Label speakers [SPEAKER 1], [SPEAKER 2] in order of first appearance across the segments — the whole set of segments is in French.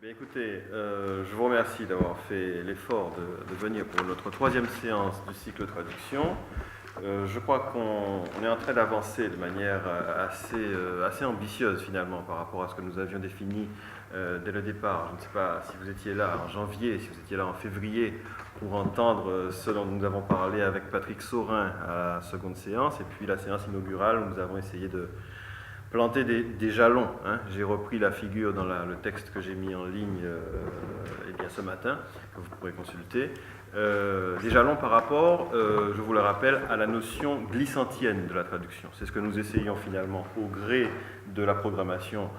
[SPEAKER 1] Écoutez, je vous remercie d'avoir fait l'effort de venir pour notre troisième séance du cycle traduction. Je crois qu'on est en train d'avancer de manière assez ambitieuse finalement par rapport à ce que nous avions défini dès le départ. Je ne sais pas si vous étiez là en janvier, si vous étiez là en février pour entendre ce dont nous avons parlé avec Patrick Saurin à la seconde séance et puis la séance inaugurale où nous avons essayé de planter des jalons. J'ai repris la figure dans le texte que j'ai mis en ligne ce matin, que vous pourrez consulter. Des jalons par rapport, je vous le rappelle, à la notion glissantienne de la traduction. C'est ce que nous essayons finalement, au gré de la programmation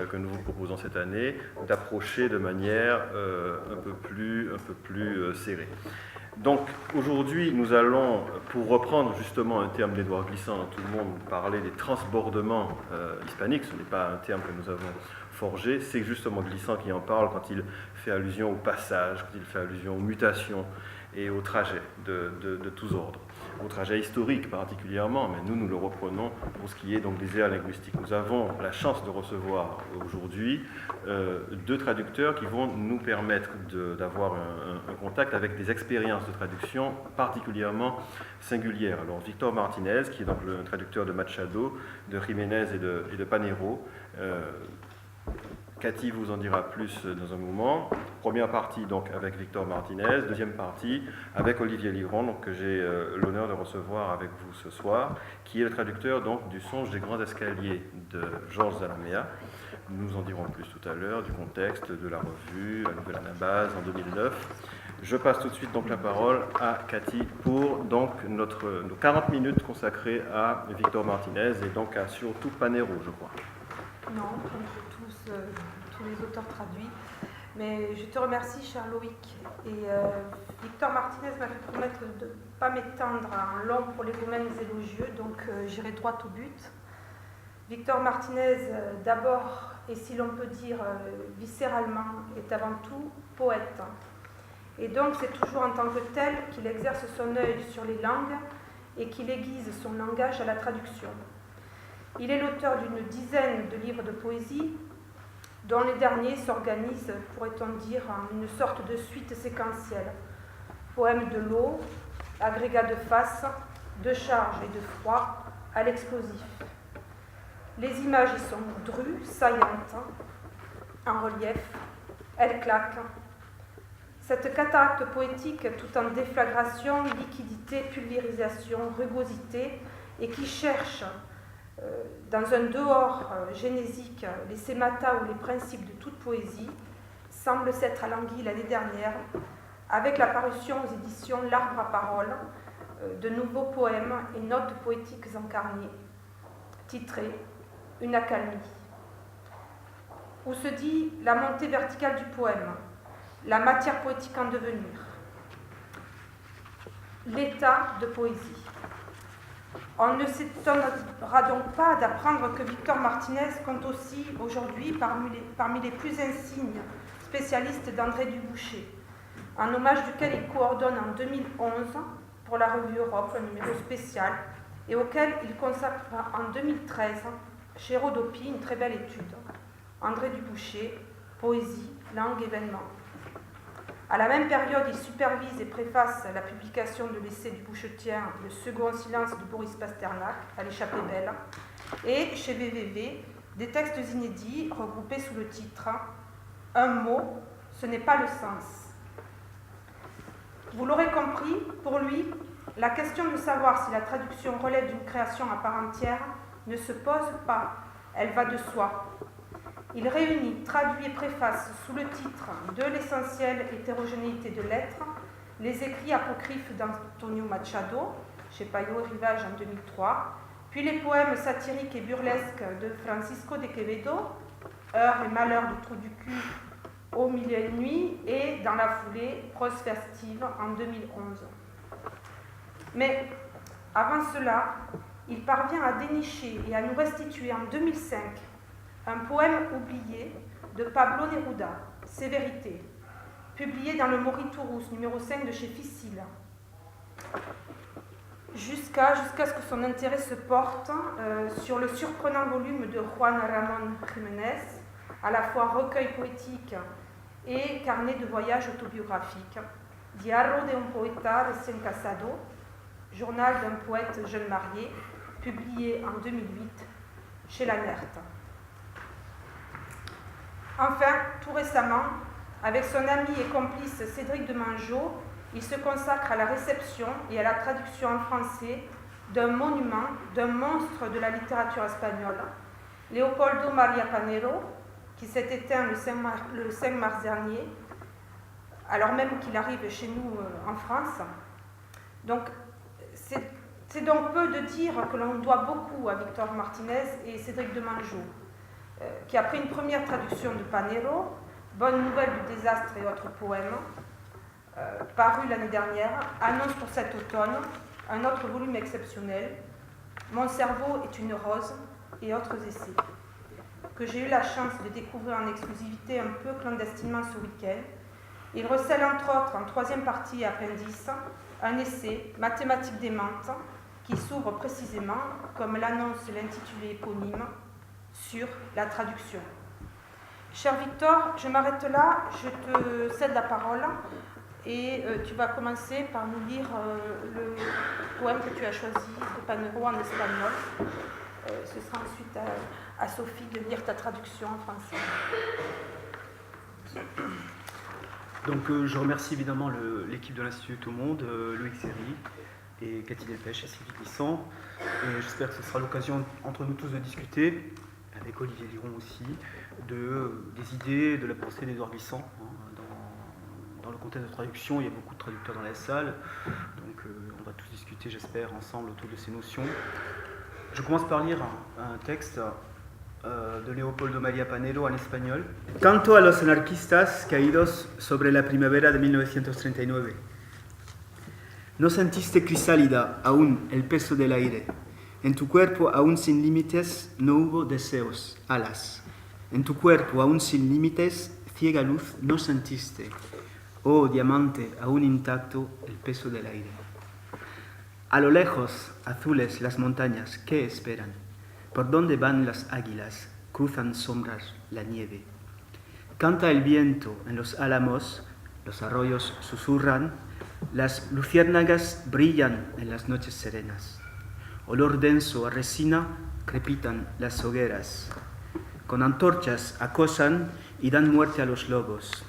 [SPEAKER 1] que nous vous proposons cette année, d'approcher de manière un peu plus serrée. Donc aujourd'hui, nous allons, pour reprendre justement un terme d'Édouard Glissant dont tout le monde parlait, des transbordements hispaniques. Ce n'est pas un terme que nous avons forgé, c'est justement Glissant qui en parle quand il fait allusion au passage, quand il fait allusion aux mutations et aux trajets de tous ordres. Au trajet historique particulièrement, mais nous le reprenons pour ce qui est donc des aires linguistiques. Nous avons la chance de recevoir aujourd'hui deux traducteurs qui vont nous permettre d'avoir un contact avec des expériences de traduction particulièrement singulières. Alors Victor Martinez, qui est donc le traducteur de Machado, de Jiménez et de Panero. Cathy vous en dira plus dans un moment. Première partie donc avec Victor Martinez, deuxième partie avec Olivier Livron, donc, que j'ai l'honneur de recevoir avec vous ce soir, qui est le traducteur donc, du Songe des grands escaliers de Georges Zalamea. Nous en dirons plus tout à l'heure du contexte de la revue, la nouvelle Anabase en 2009. Je passe tout de suite donc la parole à Cathy pour donc nos 40 minutes consacrées à Victor Martinez et donc à surtout Panero, je crois.
[SPEAKER 2] Non, comme tous les auteurs traduits. Mais je te remercie, cher Loïc. Et Victor Martinez m'a fait promettre de ne pas m'étendre à un long prolégomène élogieux, donc j'irai droit au but. Victor Martinez, d'abord, et si l'on peut dire viscéralement, est avant tout poète. Et donc c'est toujours en tant que tel qu'il exerce son œil sur les langues et qu'il aiguise son langage à la traduction. Il est l'auteur d'une dizaine de livres de poésie, dont les derniers s'organisent, pourrait-on dire, en une sorte de suite séquentielle. Poèmes de l'eau, agrégats de face, de charge et de froid, à l'explosif. Les images y sont drues, saillantes, en relief, elles claquent. Cette cataracte poétique, tout en déflagration, liquidité, pulvérisation, rugosité, et qui cherche dans un dehors génésique les sématas ou les principes de toute poésie, semble s'être alangui l'année dernière avec la parution aux éditions L'Arbre à Parole de nouveaux poèmes et notes poétiques incarnées, titrés « Une accalmie », où se dit la montée verticale du poème, la matière poétique en devenir, l'état de poésie. On ne s'étonnera donc pas d'apprendre que Victor Martinez compte aussi aujourd'hui parmi les plus insignes spécialistes d'André Dubouché, un hommage duquel il coordonne en 2011 pour la revue Europe, un numéro spécial, et auquel il consacre en 2013 chez Rodopi une très belle étude. André Dubouché, poésie, langue, événement. À la même période, il supervise et préface la publication de l'essai du Bouchetien « Le second silence de Boris Pasternak » à l'Échappée belle, et chez VVV, des textes inédits regroupés sous le titre « Un mot, ce n'est pas le sens ». Vous l'aurez compris, pour lui, la question de savoir si la traduction relève d'une création à part entière ne se pose pas, elle va de soi. Il réunit, traduit et préface sous le titre de l'essentielle hétérogénéité de l'être les écrits apocryphes d'Antonio Machado, chez Payot et Rivage en 2003, puis les poèmes satiriques et burlesques de Francisco de Quevedo, Heures et malheurs du trou du cul au milieu de nuit, et dans la foulée, Prose festive en 2011. Mais avant cela, il parvient à dénicher et à nous restituer en 2005 un poème oublié de Pablo Neruda, Sévérité, publié dans le Moriturus numéro 5 de chez Ficile, jusqu'à ce que son intérêt se porte sur le surprenant volume de Juan Ramón Jiménez, à la fois recueil poétique et carnet de voyage autobiographique, Diario de un poeta recién casado, journal d'un poète jeune marié, publié en 2008 chez La Nerte. Enfin, tout récemment, avec son ami et complice Cédric Demangeot, il se consacre à la réception et à la traduction en français d'un monument, d'un monstre de la littérature espagnole, Leopoldo María Panero, qui s'est éteint le 5 mars dernier, alors même qu'il arrive chez nous en France. Donc, c'est donc peu de dire que l'on doit beaucoup à Victor Martinez et Cédric Demangeot, qui, après une première traduction de Panero, Bonne nouvelle du désastre et autres poèmes, paru l'année dernière, annonce pour cet automne un autre volume exceptionnel, Mon cerveau est une rose et autres essais, que j'ai eu la chance de découvrir en exclusivité un peu clandestinement ce week-end. Il recèle entre autres, en troisième partie et appendice, un essai, Mathématiques démentes, qui s'ouvre précisément, comme l'annonce l'intitulé éponyme, sur la traduction. Cher Victor, je m'arrête là, je te cède la parole et tu vas commencer par nous lire le poème que tu as choisi de Panero en espagnol. Ce sera ensuite à Sophie de lire ta traduction en français.
[SPEAKER 3] Donc je remercie évidemment l'équipe de l'Institut Tout Monde, Loïc Séry et Cathy Delpech et Sylvie Glissant. Et j'espère que ce sera l'occasion entre nous tous de discuter, avec Olivier Liron aussi, des idées, de la pensée d'Édouard Glissant. Dans le contexte de traduction, il y a beaucoup de traducteurs dans la salle, donc on va tous discuter, j'espère, ensemble autour de ces notions. Je commence par lire un texte de Leopoldo María Panero en espagnol. Canto a los anarquistas caídos sobre la primavera de 1939. No sentiste crisálida aún el peso del aire. En tu cuerpo aún sin límites no hubo deseos, alas. En tu cuerpo aún sin límites ciega luz no sentiste. Oh diamante aún intacto el peso del aire. A lo lejos, azules las montañas, ¿qué esperan? ¿Por dónde van las águilas? Cruzan sombras la nieve. Canta el viento en los álamos, los arroyos susurran, las luciérnagas brillan en las noches serenas. Olor denso a resina, crepitan las hogueras. Con antorchas acosan y dan muerte a los lobos.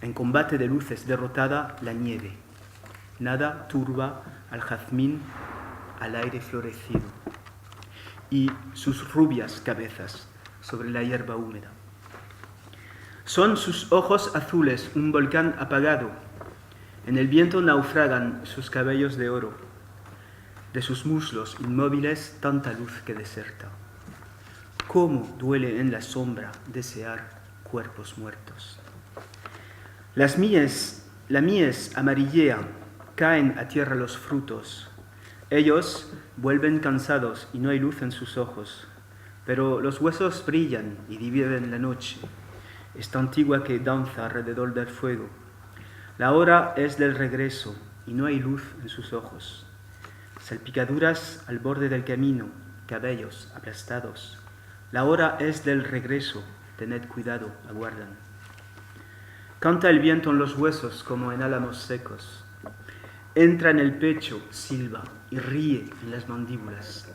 [SPEAKER 3] En combate de luces derrotada la nieve. Nada turba al jazmín, al aire florecido. Y sus rubias cabezas sobre la hierba húmeda. Son sus ojos azules un volcán apagado. En el viento naufragan sus cabellos de oro. De sus muslos inmóviles tanta luz que deserta. Cómo duele en la sombra desear cuerpos muertos. La mies amarillea, caen a tierra los frutos. Ellos vuelven cansados y no hay luz en sus ojos, pero los huesos brillan y dividen la noche, esta antigua que danza alrededor del fuego. La hora es del regreso y no hay luz en sus ojos. Salpicaduras al borde del camino, cabellos aplastados. La hora es del regreso, tened cuidado, aguardan. Canta el viento en los huesos como en álamos secos. Entra en el pecho, silba y ríe en las mandíbulas.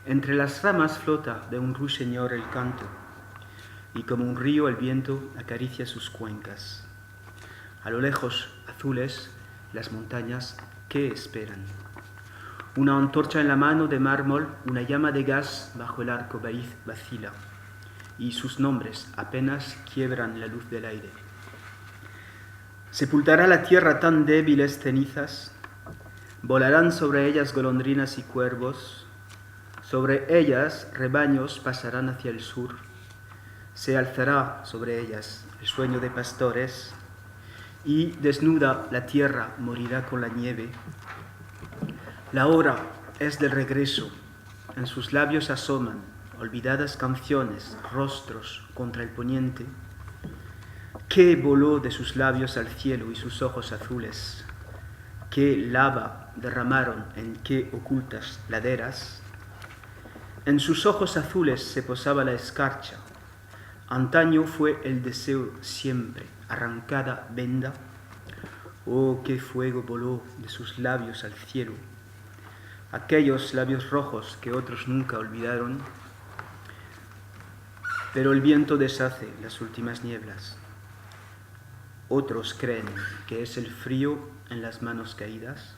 [SPEAKER 3] Entre las ramas flota de un ruiseñor el canto, y como un río el viento acaricia sus cuencas. A lo lejos, azules, las montañas, ¿qué esperan? Una antorcha en la mano de mármol, una llama de gas bajo el arco vacila, y sus nombres apenas quiebran la luz del aire. Sepultará la tierra tan débiles cenizas, volarán sobre ellas golondrinas y cuervos, sobre ellas rebaños pasarán hacia el sur, se alzará sobre ellas el sueño de pastores, y desnuda la tierra morirá con la nieve. La hora es del regreso, en sus labios asoman olvidadas canciones, rostros contra el poniente. ¿Qué voló de sus labios al cielo y sus ojos azules? ¿Qué lava derramaron en qué ocultas laderas? En sus ojos azules se posaba la escarcha, Antaño fue el deseo siempre arrancada venda. Oh, qué fuego voló de sus labios al cielo. Aquellos labios rojos que otros nunca olvidaron. Pero el viento deshace las últimas nieblas. Otros creen que es el frío en las manos caídas.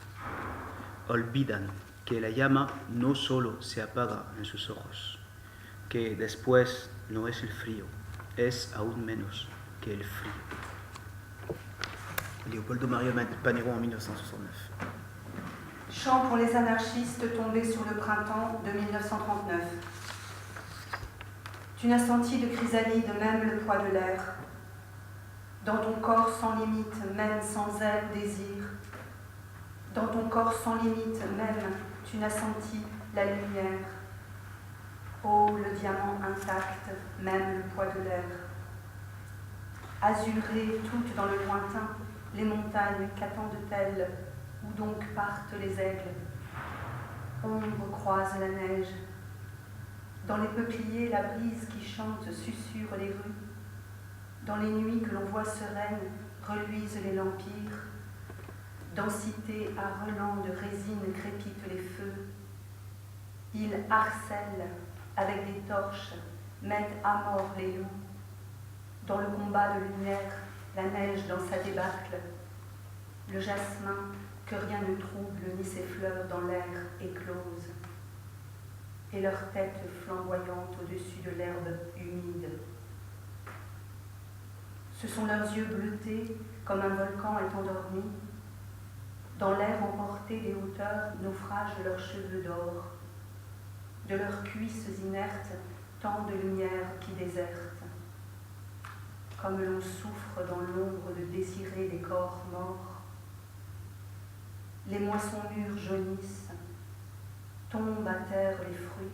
[SPEAKER 3] Olvidan que la llama no solo se apaga en sus ojos, que después no es el frío, es aún menos que el frío. Leopoldo Mario Panero en 1969.
[SPEAKER 4] Chant pour les anarchistes tombés sur le printemps de 1939. Tu n'as senti de chrysalide même le poids de l'air. Dans ton corps sans limite, même sans aile ou désir. Dans ton corps sans limite même, tu n'as senti la lumière. Oh, le diamant intact, même le poids de l'air. Azurées toutes dans le lointain, les montagnes qu'attendent-elles, où donc partent les aigles? Ombre croise la neige. Dans les peupliers, la brise qui chante susurre les rues. Dans les nuits que l'on voit sereines, reluisent les lampires. Densité à relents de résine crépitent les feux. Ils harcèlent avec des torches, mettent à mort les loups. Dans le combat de lumière, la neige dans sa débâcle. Le jasmin, que rien ne trouble, ni ses fleurs dans l'air éclosent. Et leurs têtes flamboyantes au-dessus de l'herbe humide. Ce sont leurs yeux bleutés, comme un volcan est endormi. Dans l'air emporté des hauteurs naufragent leurs cheveux d'or. De leurs cuisses inertes, tant de lumière qui déserte. Comme l'on souffre dans l'ombre de désirer des corps morts. Les moissons mûres jaunissent, tombent à terre les fruits.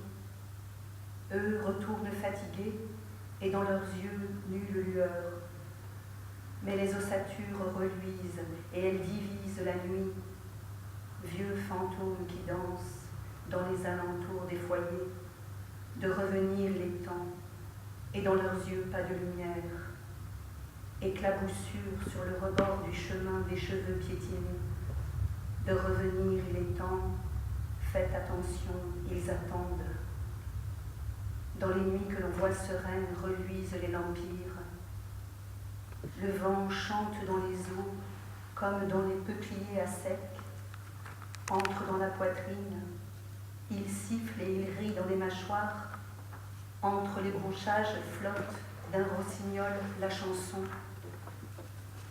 [SPEAKER 4] Eux retournent fatigués, et dans leurs yeux nulle lueur. Mais les ossatures reluisent, et elles divisent la nuit. Vieux fantômes qui dansent dans les alentours des foyers, de revenir les temps, et dans leurs yeux pas de lumière. Éclaboussures sur le rebord du chemin des cheveux piétinés, de revenir il est temps, faites attention, ils attendent. Dans les nuits que l'on voit sereines reluisent les lampires. Le vent chante dans les eaux, comme dans les peupliers à sec, entre dans la poitrine, il siffle et il rit dans les mâchoires, entre les branchages flotte d'un rossignol la chanson.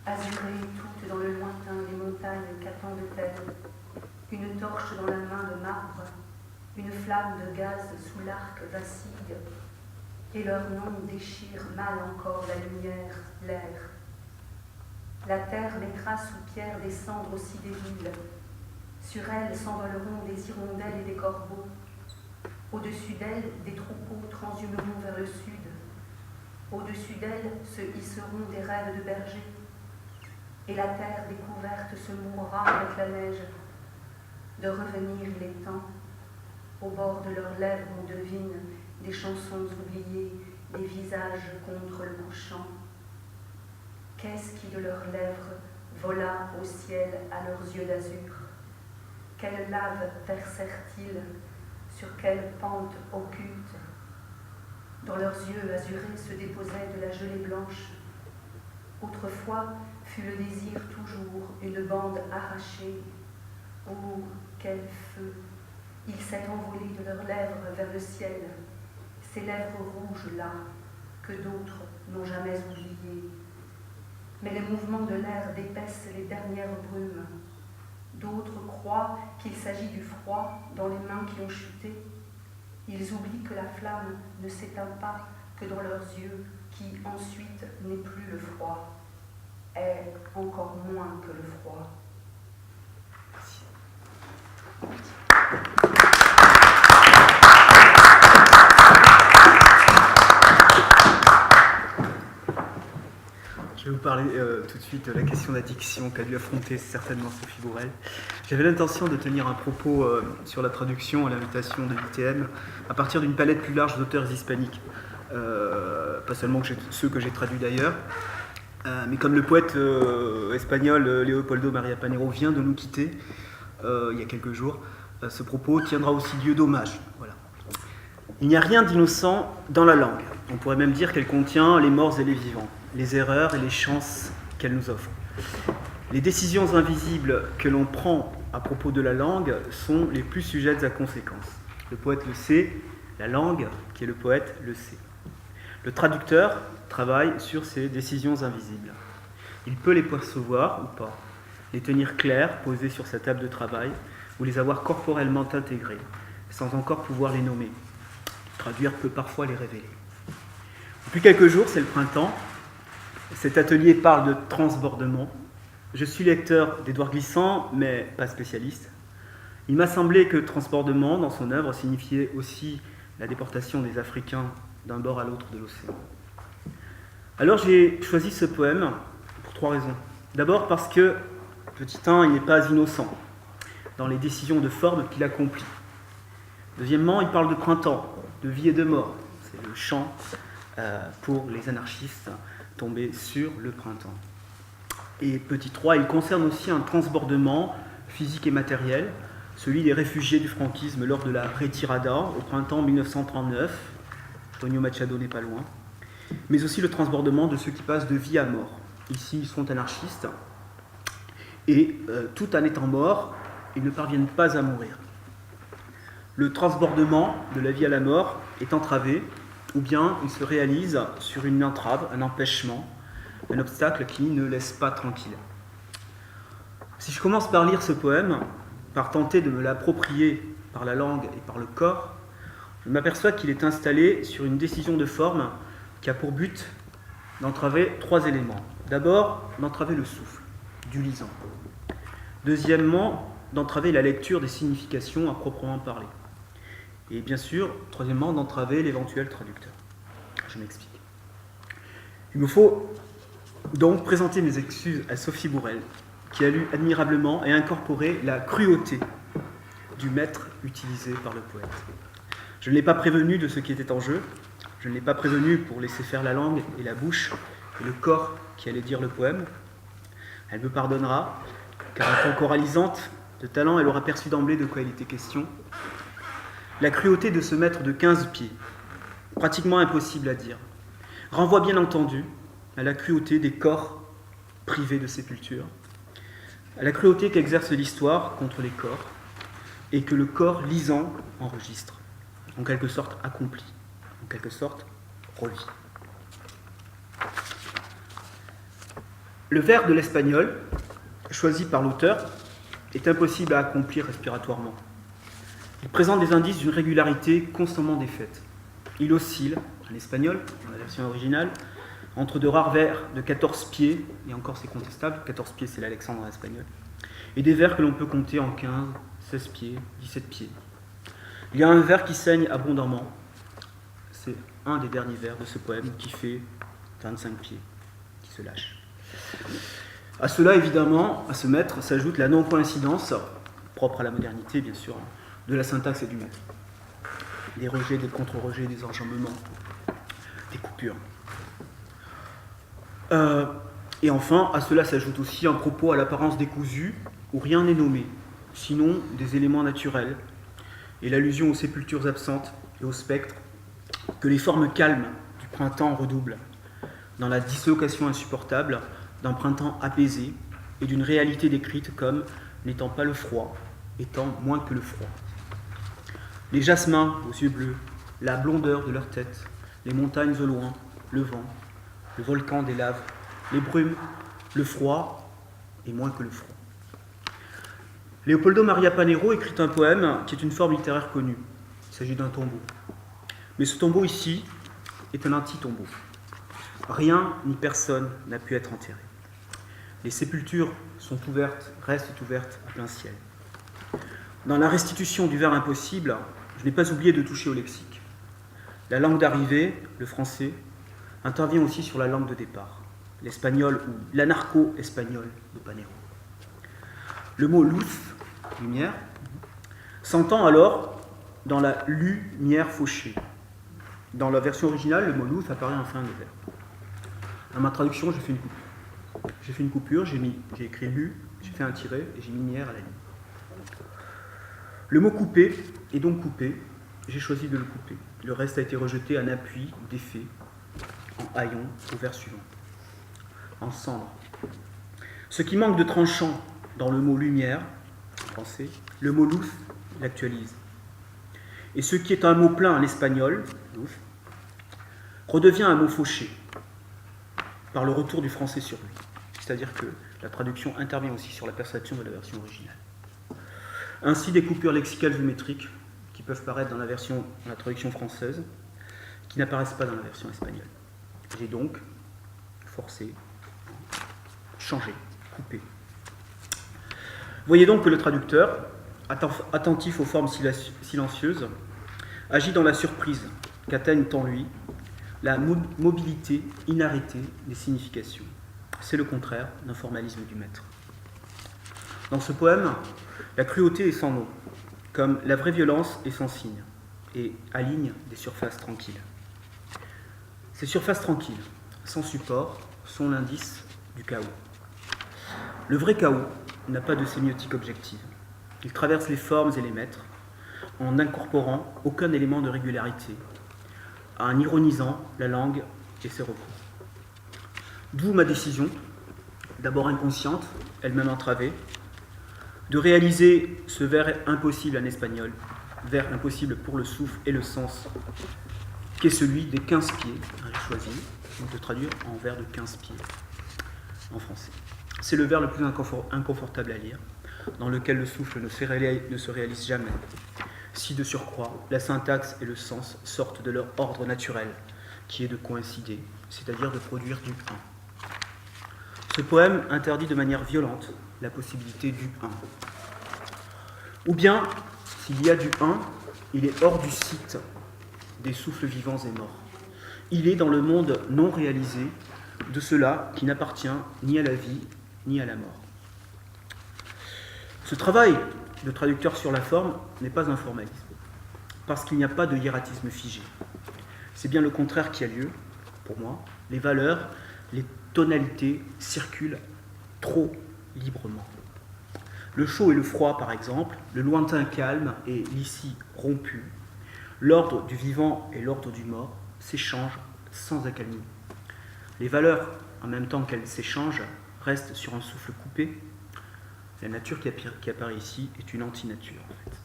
[SPEAKER 4] Azurées toutes dans le lointain des montagnes qu'attendent-elles, une torche dans la main de marbre, une flamme de gaz sous l'arc vacille, et leur nom déchire mal encore la lumière, l'air. La terre mettra sous pierre des cendres aussi des villes, sur elle s'envoleront des hirondelles et des corbeaux, au-dessus d'elles des troupeaux transhumeront vers le sud, au-dessus d'elles se hisseront des rêves de bergers, et la terre découverte se mourra avec la neige. De revenir il est temps, au bord de leurs lèvres on devine des chansons oubliées, des visages contre le couchant. Qu'est-ce qui de leurs lèvres vola au ciel à leurs yeux d'azur? Quelle lave versèrent-ils? Sur quelle pente occulte? Dans leurs yeux azurés se déposait de la gelée blanche. Autrefois fut le désir toujours une bande arrachée. Oh, quel feu! Il s'est envolé de leurs lèvres vers le ciel, ces lèvres rouges là, que d'autres n'ont jamais oubliées. Mais les mouvements de l'air dépaissent les dernières brumes. D'autres croient qu'il s'agit du froid dans les mains qui ont chuté. Ils oublient que la flamme ne s'éteint pas que dans leurs yeux, qui ensuite n'est plus le froid, est encore moins que le froid.
[SPEAKER 3] Je vais vous parler tout de suite de la question d'addiction qu'a dû affronter certainement Sophie Bourrel. J'avais l'intention de tenir un propos sur la traduction à l'invitation de l'ITM à partir d'une palette plus large d'auteurs hispaniques. pas seulement ceux que j'ai traduits d'ailleurs, mais comme le poète espagnol Leopoldo María Panero vient de nous quitter il y a quelques jours, ce propos tiendra aussi lieu d'hommage. Voilà. Il n'y a rien d'innocent dans la langue. On pourrait même dire qu'elle contient les morts et les vivants, les erreurs et les chances qu'elle nous offre. Les décisions invisibles que l'on prend à propos de la langue sont les plus sujettes à conséquences. Le poète le sait, la langue, qui est le poète, le sait. Le traducteur travaille sur ces décisions invisibles. Il peut les percevoir ou pas, les tenir claires, posées sur sa table de travail, ou les avoir corporellement intégrées, sans encore pouvoir les nommer. Traduire peut parfois les révéler. Depuis quelques jours, c'est le printemps. Cet atelier parle de transbordement. Je suis lecteur d'Édouard Glissant, mais pas spécialiste. Il m'a semblé que transbordement, dans son œuvre, signifiait aussi la déportation des Africains d'un bord à l'autre de l'océan. Alors j'ai choisi ce poème pour 3 raisons. D'abord parce que, petit 1, il n'est pas innocent dans les décisions de forme qu'il accomplit. Deuxièmement, il parle de printemps, de vie et de mort. C'est le chant pour les anarchistes tombés sur le printemps. Et petit 3, il concerne aussi un transbordement physique et matériel, celui des réfugiés du franquisme lors de la Retirada au printemps 1939. Antonio Machado n'est pas loin. Mais aussi le transbordement de ceux qui passent de vie à mort. Ici, ils sont anarchistes. Et tout en étant morts, ils ne parviennent pas à mourir. Le transbordement de la vie à la mort est entravé, ou bien il se réalise sur une entrave, un empêchement, un obstacle qui ne laisse pas tranquille. Si je commence par lire ce poème, par tenter de me l'approprier par la langue et par le corps, je m'aperçois qu'il est installé sur une décision de forme qui a pour but d'entraver 3 éléments. D'abord, d'entraver le souffle, du lisant. Deuxièmement, d'entraver la lecture des significations à proprement parler. Et bien sûr, troisièmement, d'entraver l'éventuel traducteur. Je m'explique. Il me faut donc présenter mes excuses à Sophie Bourrel, qui a lu admirablement et incorporé la cruauté du maître utilisé par le poète. Je ne l'ai pas prévenue de ce qui était en jeu, je ne l'ai pas prévenue pour laisser faire la langue et la bouche et le corps qui allait dire le poème. Elle me pardonnera, car en tant qu'oralisante de talent, elle aura perçu d'emblée de quoi il était question. La cruauté de ce maître de 15 pieds, pratiquement impossible à dire, renvoie bien entendu à la cruauté des corps privés de sépulture, à la cruauté qu'exerce l'histoire contre les corps, et que le corps lisant enregistre, en quelque sorte accompli, en quelque sorte revit. Le vers de l'espagnol, choisi par l'auteur, est impossible à accomplir respiratoirement. Il présente des indices d'une régularité constamment défaite. Il oscille, en espagnol, dans la version originale, entre de rares vers de 14 pieds, et encore c'est contestable, 14 pieds c'est l'Alexandre en espagnol, et des vers que l'on peut compter en 15, 16 pieds, 17 pieds. Il y a un vers qui saigne abondamment, c'est un des derniers vers de ce poème qui fait 25 pieds, qui se lâche. À cela, évidemment, à ce maître, s'ajoute la non-coïncidence, propre à la modernité, bien sûr, de la syntaxe et du maître. Des rejets, des contre-rejets, des enjambements, des coupures. Et enfin, à cela s'ajoute aussi un propos à l'apparence décousue, où rien n'est nommé, sinon des éléments naturels, et l'allusion aux sépultures absentes et aux spectres, que les formes calmes du printemps redoublent, dans la dislocation insupportable d'un printemps apaisé et d'une réalité décrite comme n'étant pas le froid, étant moins que le froid. Les jasmins aux yeux bleus, la blondeur de leur tête, les montagnes au loin, le vent, le volcan des laves, les brumes, le froid et moins que le froid. Leopoldo María Panero écrit un poème qui est une forme littéraire connue. Il s'agit d'un tombeau. Mais ce tombeau ici est un anti-tombeau. Rien ni personne n'a pu être enterré. Les sépultures sont ouvertes, restent ouvertes à plein ciel. Dans la restitution du vers impossible, je n'ai pas oublié de toucher au lexique. La langue d'arrivée, le français, intervient aussi sur la langue de départ, l'espagnol ou l'anarcho-espagnol de Panero. Le mot luz, lumière, s'entend alors dans la lumière fauchée. Dans la version originale, le mot louth apparaît en fin de vers. Dans ma traduction, j'ai fait une coupure. J'ai fait une coupure, j'ai écrit lu, j'ai fait un tiret et j'ai mis une à la ligne. Le mot couper est donc coupé, j'ai choisi de le couper. Le reste a été rejeté en appui d'effet, en haillons au vers suivant, en cendre. Ce qui manque de tranchant dans le mot lumière, en français, le mot louth l'actualise. Et ce qui est un mot plein en espagnol, louth, redevient un mot fauché par le retour du français sur lui. C'est-à-dire que la traduction intervient aussi sur la perception de la version originale. Ainsi, des coupures lexicales ou métriques qui peuvent paraître dans la traduction française, qui n'apparaissent pas dans la version espagnole. J'ai donc forcé, changé, coupé. Voyez donc que le traducteur, attentif aux formes silencieuses, agit dans la surprise qu'atteignent en lui la mobilité inarrêtée des significations. C'est le contraire d'un formalisme du maître. Dans ce poème, la cruauté est sans nom, comme la vraie violence est sans signe, et aligne des surfaces tranquilles. Ces surfaces tranquilles, sans support, sont l'indice du chaos. Le vrai chaos n'a pas de sémiotique objective. Il traverse les formes et les maîtres, en n'incorporant aucun élément de régularité, en ironisant la langue et ses recours. D'où ma décision, d'abord inconsciente, elle-même entravée, de réaliser ce vers impossible en espagnol, vers impossible pour le souffle et le sens, qui est celui des 15 pieds, j'ai choisi, donc de traduire en vers de 15 pieds en français. C'est le vers le plus inconfortable à lire, dans lequel le souffle ne se réalise jamais, si de surcroît la syntaxe et le sens sortent de leur ordre naturel, qui est de coïncider, c'est-à-dire de produire du 1. Ce poème interdit de manière violente la possibilité du 1. Ou bien, s'il y a du 1, il est hors du site des souffles vivants et morts. Il est dans le monde non réalisé de cela qui n'appartient ni à la vie ni à la mort. Ce travail de traducteur sur la forme n'est pas un formalisme, parce qu'il n'y a pas de hiératisme figé. C'est bien le contraire qui a lieu, pour moi. Les valeurs, les tonalités circulent trop librement. Le chaud et le froid, par exemple, le lointain calme et l'ici rompu, l'ordre du vivant et l'ordre du mort s'échangent sans accalmie. Les valeurs, en même temps qu'elles s'échangent, restent sur un souffle coupé. La nature qui apparaît ici est une antinature, en fait.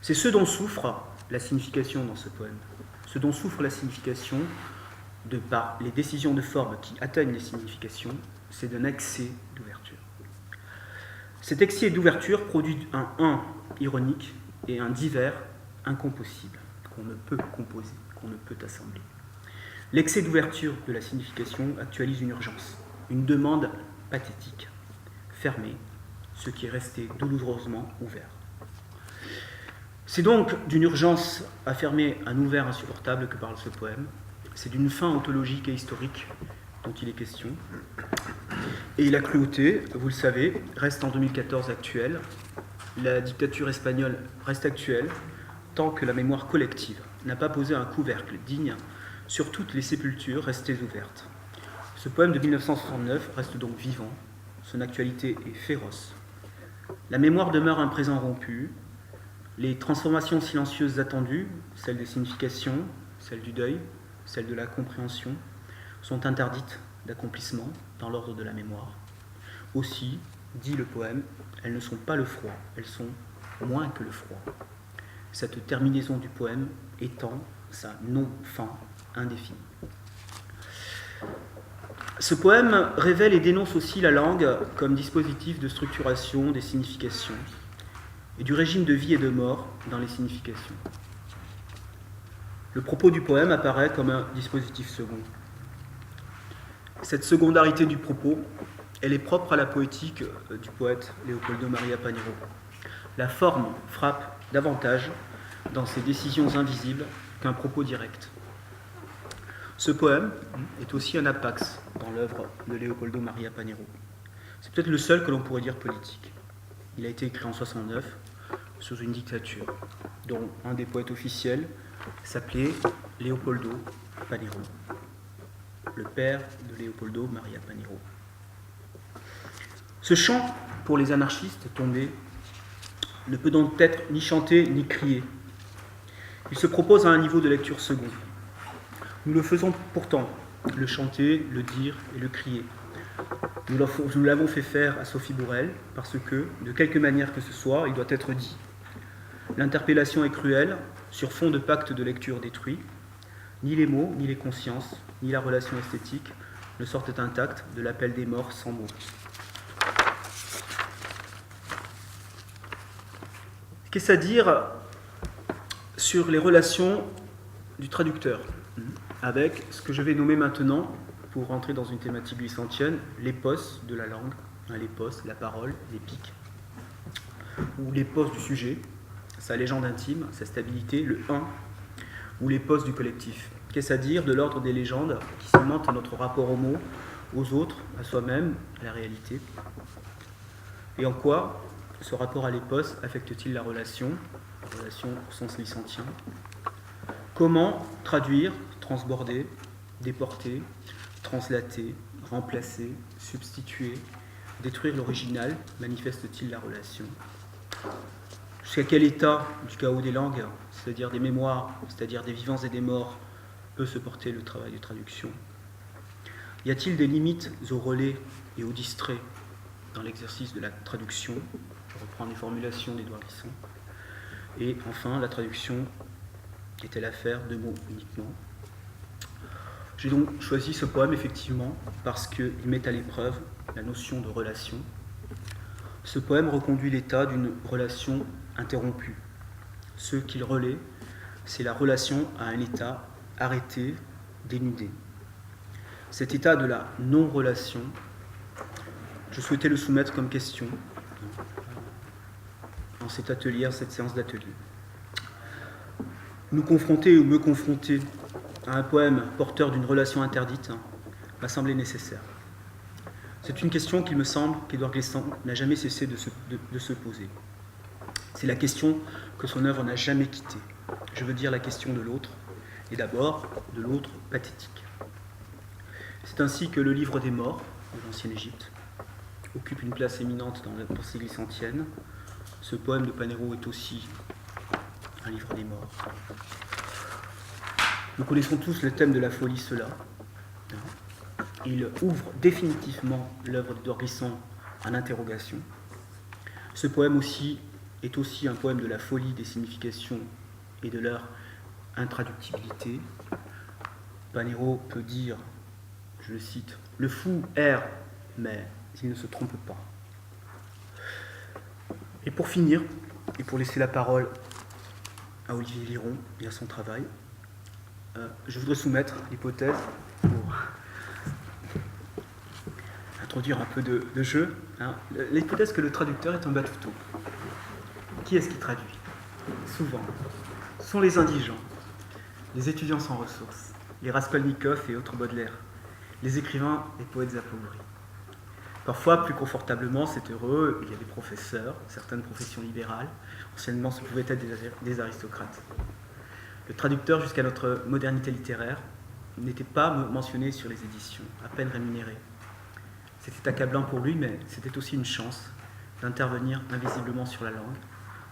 [SPEAKER 3] C'est ce dont souffre la signification dans ce poème. Ce dont souffre la signification, de par les décisions de forme qui atteignent les significations, c'est d'un excès d'ouverture. Cet excès d'ouverture produit un 1 ironique et un divers incompossible, qu'on ne peut composer, qu'on ne peut assembler. L'excès d'ouverture de la signification actualise une urgence, une demande pathétique, fermée, ce qui est resté douloureusement ouvert. C'est donc d'une urgence à fermer un ouvert insupportable que parle ce poème. C'est d'une fin ontologique et historique dont il est question. Et la cruauté, vous le savez, reste en 2014 actuelle. La dictature espagnole reste actuelle tant que la mémoire collective n'a pas posé un couvercle digne sur toutes les sépultures restées ouvertes. Ce poème de 1969 reste donc vivant, son actualité est féroce. La mémoire demeure un présent rompu, les transformations silencieuses attendues, celles des significations, celles du deuil, celles de la compréhension, sont interdites d'accomplissement dans l'ordre de la mémoire. Aussi, dit le poème, elles ne sont pas le froid, elles sont moins que le froid. Cette terminaison du poème étant sa non-fin indéfinie. Ce poème révèle et dénonce aussi la langue comme dispositif de structuration des significations et du régime de vie et de mort dans les significations. Le propos du poème apparaît comme un dispositif second. Cette secondarité du propos, elle est propre à la poétique du poète Leopoldo Maria Panero. La forme frappe davantage dans ses décisions invisibles qu'un propos direct. Ce poème est aussi un apax dans l'œuvre de Leopoldo Maria Panero. C'est peut-être le seul que l'on pourrait dire politique. Il a été écrit en 1969 sous une dictature, dont un des poètes officiels s'appelait Leopoldo Panero, le père de Leopoldo Maria Panero. Ce chant, pour les anarchistes tombés, ne peut donc être ni chanté ni crié. Il se propose à un niveau de lecture second. Nous le faisons pourtant, le chanter, le dire et le crier. Nous l'avons fait faire à Sophie Bourrel parce que, de quelque manière que ce soit, il doit être dit. L'interpellation est cruelle, sur fond de pacte de lecture détruit. Ni les mots, ni les consciences, ni la relation esthétique ne sortent intacts de l'appel des morts sans mots. Qu'est-ce à dire sur les relations du traducteur avec ce que je vais nommer maintenant, pour rentrer dans une thématique glissanthienne, l'épos de la langue, l'épos, la parole, l'épique, ou l'épos du sujet, sa légende intime, sa stabilité, le un, ou l'épos du collectif. Qu'est-ce à dire de l'ordre des légendes qui cimentent notre rapport aux mots, aux autres, à soi-même, à la réalité? Et en quoi ce rapport à l'épos affecte-t-il la relation au sens glissantien? Comment traduire, transborder, déporter, translater, remplacer, substituer, détruire l'original manifeste-t-il la relation? Jusqu'à quel état du chaos des langues, c'est-à-dire des mémoires, c'est-à-dire des vivants et des morts, peut se porter le travail de traduction? Y a-t-il des limites aux relais et aux distraits dans l'exercice de la traduction? Je reprends les formulations d'Édouard Glissant. Et enfin, la traduction est-elle affaire de mots uniquement? J'ai donc choisi ce poème, effectivement, parce qu'il met à l'épreuve la notion de relation. Ce poème reconduit l'état d'une relation interrompue. Ce qu'il relaie, c'est la relation à un état arrêté, dénudé. Cet état de la non-relation, je souhaitais le soumettre comme question dans cet atelier, cette séance d'atelier. Nous confronter ou me confronter à un poème porteur d'une relation interdite m'a semblé nécessaire. C'est une question qu'il me semble qu'Édouard Glissant n'a jamais cessé de se poser. C'est la question que son œuvre n'a jamais quittée. Je veux dire la question de l'autre, et d'abord de l'autre pathétique. C'est ainsi que le livre des morts de l'ancienne Égypte occupe une place éminente dans la pensée glissantienne. Ce poème de Panero est aussi un livre des morts. Nous connaissons tous le thème de la folie, cela. Il ouvre définitivement l'œuvre d'Édouard Glissant en interrogation. Ce poème aussi est aussi un poème de la folie des significations et de leur intraductibilité. Panero peut dire, je le cite, « Le fou erre, mais il ne se trompe pas ». Et pour finir, et pour laisser la parole à Olivier Liron et à son travail, je voudrais soumettre l'hypothèse pour introduire un peu de jeu. L'hypothèse que le traducteur est un batouto. Qui est-ce qui traduit? Souvent, ce sont les indigents, les étudiants sans ressources, les Raskolnikov et autres Baudelaire, les écrivains et poètes appauvris. Parfois, plus confortablement, c'est heureux, il y a des professeurs, certaines professions libérales. Anciennement, ce pouvaient être des aristocrates. Le traducteur, jusqu'à notre modernité littéraire, n'était pas mentionné sur les éditions, à peine rémunéré. C'était accablant pour lui, mais c'était aussi une chance d'intervenir invisiblement sur la langue,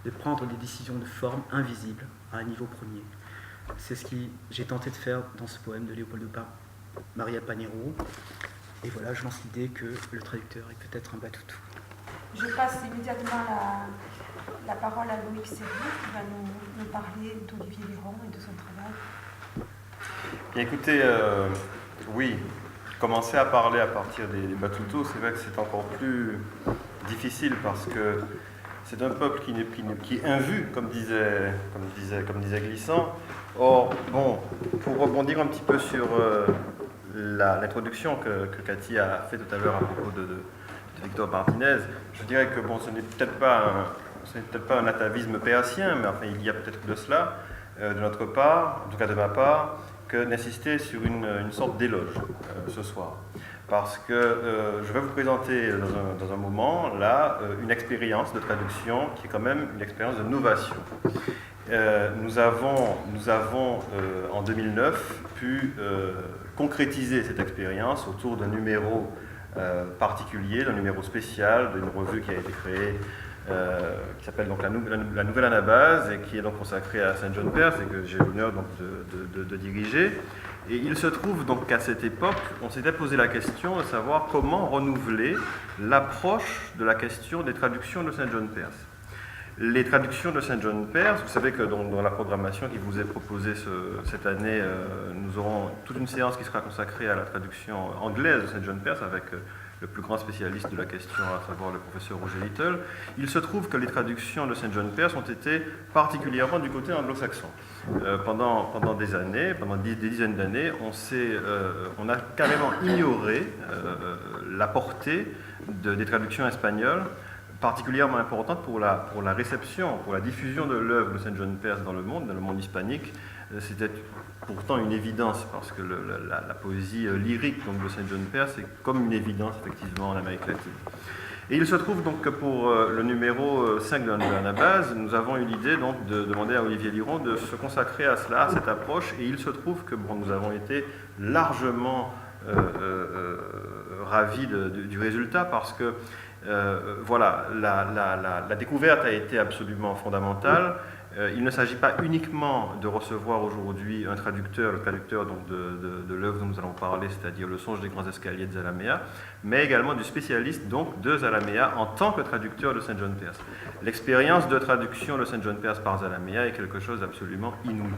[SPEAKER 3] de prendre des décisions de forme invisibles à un niveau premier. C'est ce que j'ai tenté de faire dans ce poème de Leopoldo Maria Panero. Et voilà, je lance l'idée que le traducteur est peut-être un batoutou.
[SPEAKER 2] Je passe immédiatement la parole à Loïc Serry, qui va nous parler d'Olivier Liron et de son travail.
[SPEAKER 1] Bien, écoutez, oui, commencer à parler à partir des batoutos, c'est vrai que c'est encore plus difficile parce que c'est un peuple qui est invu, comme disait Glissant. Or, bon, pour rebondir un petit peu sur l'introduction que Cathy a fait tout à l'heure à propos de Victor Martinez, je dirais que bon, ce n'est peut-être pas un atavisme péassien, mais enfin il y a peut-être de cela, de notre part, en tout cas de ma part, que d'insister sur une sorte d'éloge ce soir. Parce que je vais vous présenter dans un moment, là, une expérience de traduction qui est quand même une expérience de novation. nous avons en 2009 pu concrétiser cette expérience autour d'un numéro particulier, d'un numéro spécial, d'une revue qui a été créée, qui s'appelle donc la Nouvelle Anabase et qui est donc consacrée à Saint John Perse et que j'ai l'honneur donc de diriger. Et il se trouve donc qu'à cette époque, on s'était posé la question de savoir comment renouveler l'approche de la question des traductions de Saint John Perse. Les traductions de Saint John Perse, vous savez que dans la programmation qui vous est proposée cette année, nous aurons toute une séance qui sera consacrée à la traduction anglaise de Saint John Perse avec le plus grand spécialiste de la question, à savoir le professeur Roger Little. Il se trouve que les traductions de Saint John Perse ont été particulièrement du côté anglo-saxon. Pendant des années, pendant des dizaines d'années, on a carrément ignoré la portée des traductions espagnoles, particulièrement importante pour la réception, pour la diffusion de l'œuvre de Saint John Perse dans le monde hispanique. C'était pourtant une évidence, parce que la poésie lyrique donc, de Saint John Perse est comme une évidence, effectivement, en Amérique latine. Et il se trouve donc que pour le numéro 5 de l'Anabase, nous avons eu l'idée donc, de demander à Olivier Liron de se consacrer à cela, à cette approche, et il se trouve que nous avons été largement ravis du résultat, parce que voilà, la découverte a été absolument fondamentale. Il ne s'agit pas uniquement de recevoir aujourd'hui un traducteur, le traducteur donc de l'œuvre dont nous allons parler, c'est-à-dire Le songe des grands escaliers de Zalamea, mais également du spécialiste donc de Zalamea en tant que traducteur de Saint John Perse. L'expérience de traduction de Saint John Perse par Zalamea est quelque chose d'absolument inouï.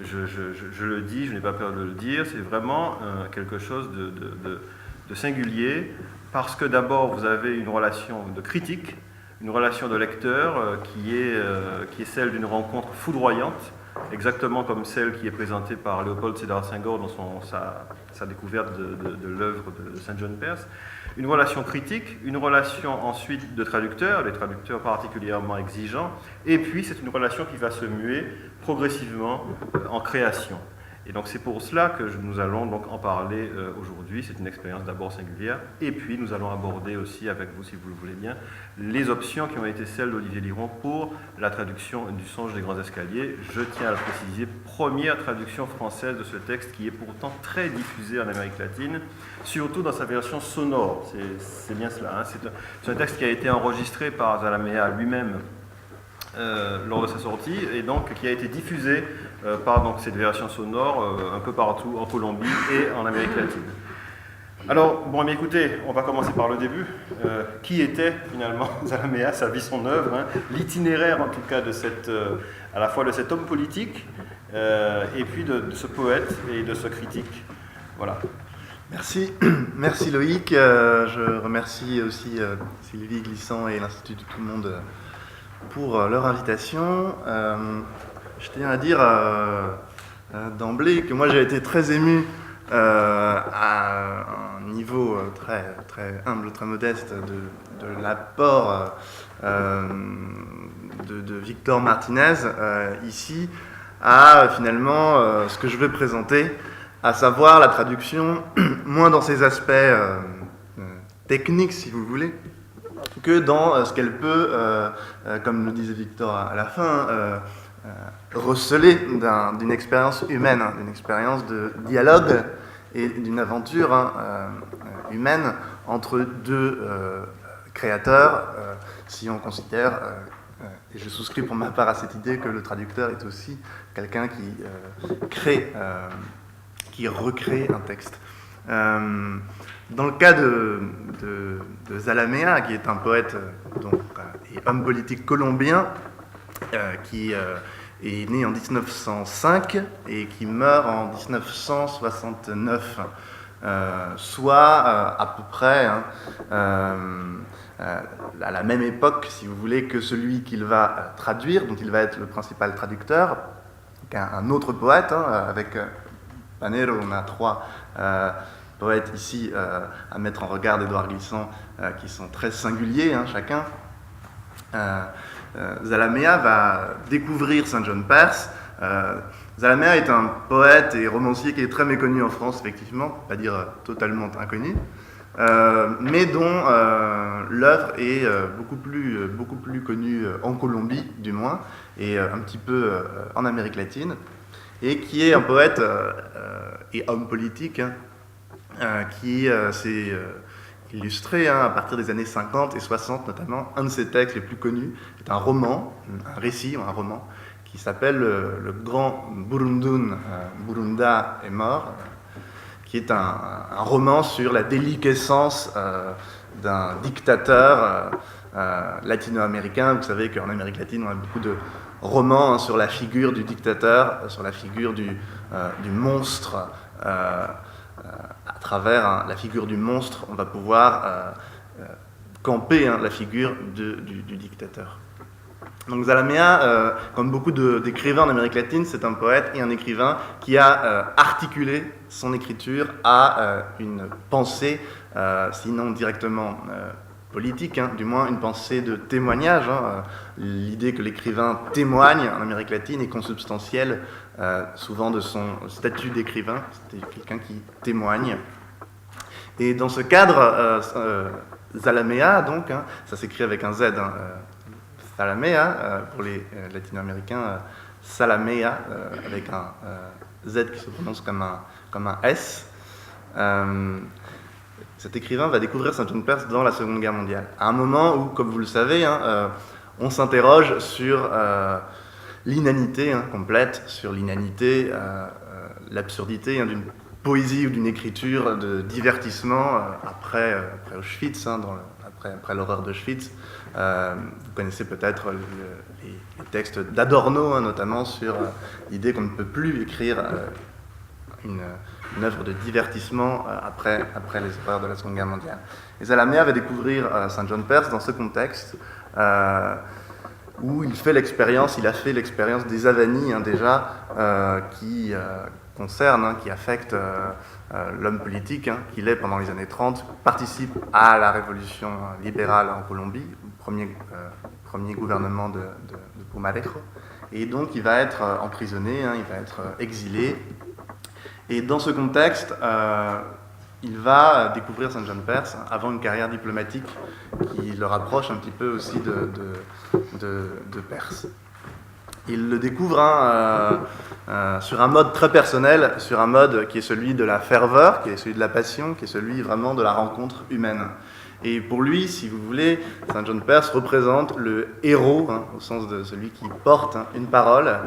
[SPEAKER 1] Je le dis, je n'ai pas peur de le dire, c'est vraiment quelque chose de singulier, parce que d'abord vous avez une relation de critique, une relation de lecteur qui est celle d'une rencontre foudroyante, exactement comme celle qui est présentée par Léopold Sédar Senghor dans sa découverte de l'œuvre de Saint John Perse. Une relation critique, une relation ensuite de traducteurs, des traducteurs particulièrement exigeants, et puis c'est une relation qui va se muer progressivement en création. Et donc c'est pour cela que nous allons donc en parler aujourd'hui. C'est une expérience d'abord singulière, et puis nous allons aborder aussi avec vous, si vous le voulez bien, les options qui ont été celles d'Olivier Liron pour la traduction du songe des grands escaliers. Je tiens à le préciser, première traduction française de ce texte qui est pourtant très diffusé en Amérique latine, surtout dans sa version sonore. C'est bien cela, hein. C'est un texte qui a été enregistré par Zalamea lui-même lors de sa sortie, et donc qui a été diffusé par donc, cette version sonore un peu partout en Colombie et en Amérique latine. Alors, bon, mais écoutez, on va commencer par le début. Qui était finalement Zalamea, sa vie, son œuvre, hein, l'itinéraire en tout cas à la fois de cet homme politique et puis de ce poète et de ce critique. Voilà.
[SPEAKER 5] Merci, merci Loïc. Je remercie aussi Sylvie Glissant et l'Institut de Tout le Monde pour leur invitation. Je tiens à dire d'emblée que moi j'ai été très ému à un niveau très, très humble, très modeste de l'apport de Victor Martinez ici à finalement ce que je vais présenter, à savoir la traduction, moins dans ses aspects techniques si vous voulez, que dans ce qu'elle peut, comme le disait Victor à la fin, receler d'une expérience humaine, d'une expérience de dialogue et d'une aventure humaine entre deux créateurs, si on considère, et je souscris pour ma part à cette idée, que le traducteur est aussi quelqu'un qui recrée un texte. Dans le cas de Zalamea, qui est un poète et homme politique colombien, qui est né en 1905 et qui meurt en 1969, soit à peu près à la même époque, si vous voulez, que celui qu'il va traduire, dont il va être le principal traducteur, un autre poète, avec Panero. On a trois poètes ici à mettre en regard d'Édouard Glissant, qui sont très singuliers, chacun. Zalamea va découvrir Saint John Perse. Zalamea est un poète et romancier qui est très méconnu en France, effectivement, pas dire totalement inconnu, mais dont l'œuvre est beaucoup plus connue en Colombie, du moins, et un petit peu en Amérique latine, et qui est un poète et homme politique qui s'est illustré à partir des années 50 et 60 notamment. Un de ses textes les plus connus est un roman, un récit, un roman, qui s'appelle Le Grand Burundun, Burunda est mort, qui est un roman sur la déliquescence d'un dictateur latino-américain. Vous savez qu'en Amérique latine, on a beaucoup de romans sur la figure du dictateur, sur la figure du monstre. À travers la figure du monstre, on va pouvoir camper la figure du dictateur. Donc Zalamea, comme beaucoup d'écrivains en Amérique latine, c'est un poète et un écrivain qui a articulé son écriture à une pensée, sinon directement politique, du moins une pensée de témoignage. L'idée que l'écrivain témoigne en Amérique latine est consubstantielle souvent de son statut d'écrivain. C'était quelqu'un qui témoigne. Et dans ce cadre, Zalamea, donc, ça s'écrit avec un Z, Zalamea, pour les latino-américains, Salamea, avec un Z qui se prononce comme un S. Cet écrivain va découvrir Saint John Perse dans la Seconde Guerre mondiale, à un moment où, comme vous le savez, on s'interroge sur l'inanité complète, sur l'inanité, l'absurdité d'une poésie ou d'une écriture de divertissement après Auschwitz, après l'horreur d'Auschwitz. Vous connaissez peut-être les textes d'Adorno, notamment sur l'idée qu'on ne peut plus écrire une œuvre de divertissement après les horreurs de la Seconde Guerre mondiale. Et Zalamea va découvrir Saint John Perse dans ce contexte où il a fait l'expérience des avanies déjà qui concernent, qui affectent l'homme politique qu'il est pendant les années 30, participe à la révolution libérale en Colombie, premier gouvernement de Pumarejo, et donc il va être emprisonné, il va être exilé. Et dans ce contexte, il va découvrir Saint John Perse avant une carrière diplomatique qui le rapproche un petit peu aussi de Perse. Il le découvre sur un mode très personnel, sur un mode qui est celui de la ferveur, qui est celui de la passion, qui est celui vraiment de la rencontre humaine. Et pour lui, si vous voulez, Saint John Perse représente le héros, au sens de celui qui porte une parole,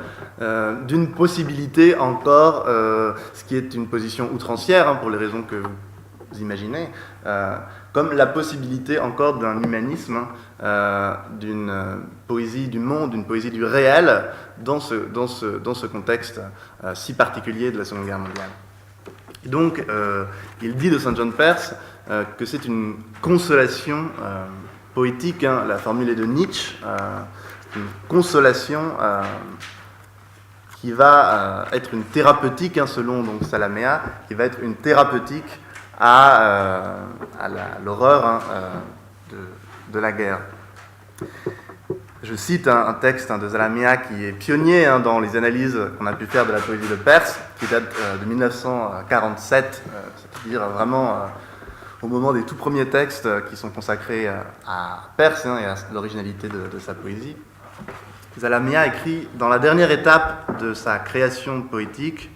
[SPEAKER 5] d'une possibilité encore, ce qui est une position outrancière, pour les raisons que vous imaginez, comme la possibilité encore d'un humanisme, d'une poésie du monde, d'une poésie du réel, dans ce contexte si particulier de la Seconde Guerre mondiale. Et donc, il dit de Saint John Perse que c'est une consolation poétique, la formule est de Nietzsche, une consolation qui va être une thérapeutique, selon donc Zalamea, qui va être une thérapeutique à l'horreur de la guerre. Je cite un texte de Zalamea qui est pionnier dans les analyses qu'on a pu faire de la poésie de Perse, qui date de 1947, c'est-à-dire vraiment au moment des tout premiers textes qui sont consacrés à Perse et à l'originalité de sa poésie. Zalamea écrit « Dans la dernière étape de sa création poétique,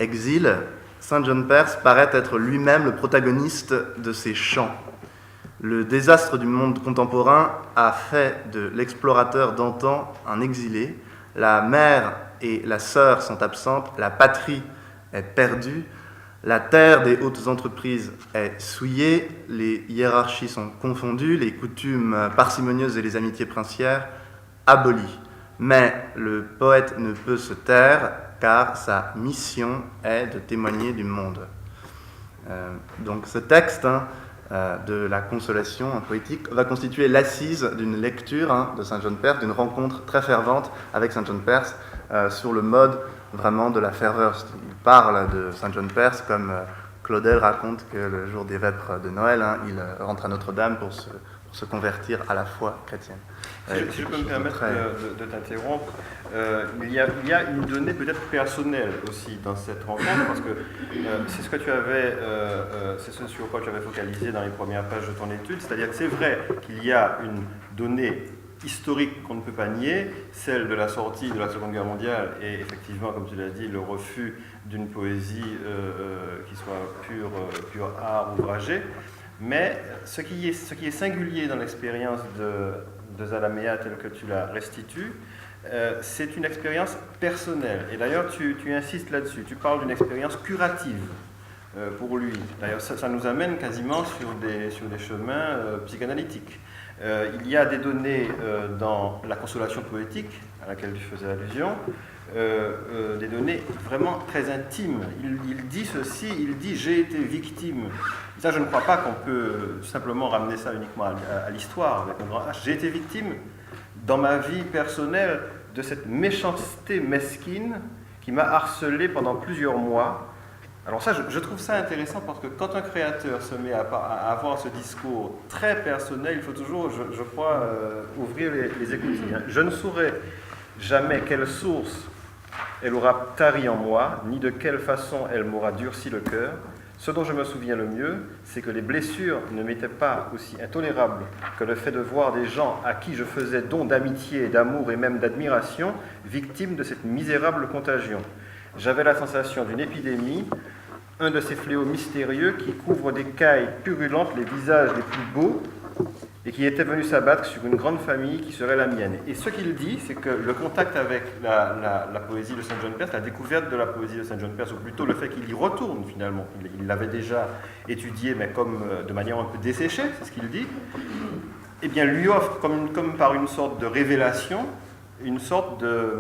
[SPEAKER 5] Exil, Saint John Perse paraît être lui-même le protagoniste de ses chants. Le désastre du monde contemporain a fait de l'explorateur d'antan un exilé. La mère et la sœur sont absentes, la patrie est perdue, la terre des hautes entreprises est souillée, les hiérarchies sont confondues, les coutumes parcimonieuses et les amitiés princières abolies. Mais le poète ne peut se taire, car sa mission est de témoigner du monde. » Donc ce texte de la consolation poétique va constituer l'assise d'une lecture de Saint John Perse, d'une rencontre très fervente avec Saint John Perse sur le mode vraiment de la ferveur. Il parle de Saint John Perse comme Claudel raconte que le jour des vêpres de Noël, il rentre à Notre-Dame pour se convertir à la foi chrétienne.
[SPEAKER 1] Si je peux me permettre de t'interrompre, il y a une donnée peut-être personnelle aussi dans cette rencontre, parce que c'est ce que tu avais, c'est ce sur quoi tu avais focalisé dans les premières pages de ton étude, c'est-à-dire que c'est vrai qu'il y a une donnée historique qu'on ne peut pas nier, celle de la sortie de la Seconde Guerre mondiale et effectivement, comme tu l'as dit, le refus d'une poésie qui soit pure art ouvragé. Mais ce qui est singulier dans l'expérience de Zalamea telle que tu la restitues, c'est une expérience personnelle. Et d'ailleurs, tu insistes là-dessus. Tu parles d'une expérience curative pour lui. D'ailleurs, ça nous amène quasiment sur des chemins psychanalytiques. Il y a des données dans la consolation poétique, à laquelle tu faisais allusion, des données vraiment très intimes. Il dit ceci, il dit « j'ai été victime ». Ça, je ne crois pas qu'on peut simplement ramener ça uniquement à l'histoire, avec un grand H. J'ai été victime, dans ma vie personnelle, de cette méchanceté mesquine qui m'a harcelé pendant plusieurs mois. Alors ça, je trouve ça intéressant parce que quand un créateur se met à avoir ce discours très personnel, il faut toujours, je crois, ouvrir les écoutilles. Je ne saurais jamais quelle source elle aura tari en moi, ni de quelle façon elle m'aura durci le cœur. Ce dont je me souviens le mieux, c'est que les blessures ne m'étaient pas aussi intolérables que le fait de voir des gens à qui je faisais don d'amitié, d'amour et même d'admiration, victimes de cette misérable contagion. J'avais la sensation d'une épidémie, un de ces fléaux mystérieux qui couvrent d'écailles purulentes les visages les plus beaux et qui était venu s'abattre sur une grande famille qui serait la mienne. Et ce qu'il dit, c'est que le contact avec la poésie de Saint John Perse, la découverte de la poésie de Saint John Perse, ou plutôt le fait qu'il y retourne finalement, il l'avait déjà étudié, mais comme de manière un peu desséchée, c'est ce qu'il dit, eh bien lui offre, comme par une sorte de révélation, une sorte de...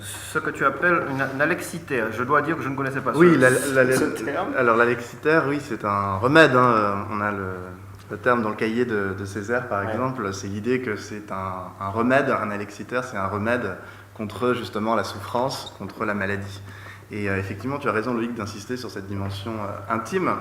[SPEAKER 1] ce que tu appelles un alexithère. Je dois dire que je ne connaissais pas ce terme.
[SPEAKER 5] Alors l'alexithère, oui, c'est un remède. On a le terme dans le cahier de Césaire, par exemple, c'est l'idée que c'est un remède, un alexithère, c'est un remède contre justement la souffrance, contre la maladie. Et effectivement, tu as raison, Loïc, d'insister sur cette dimension intime,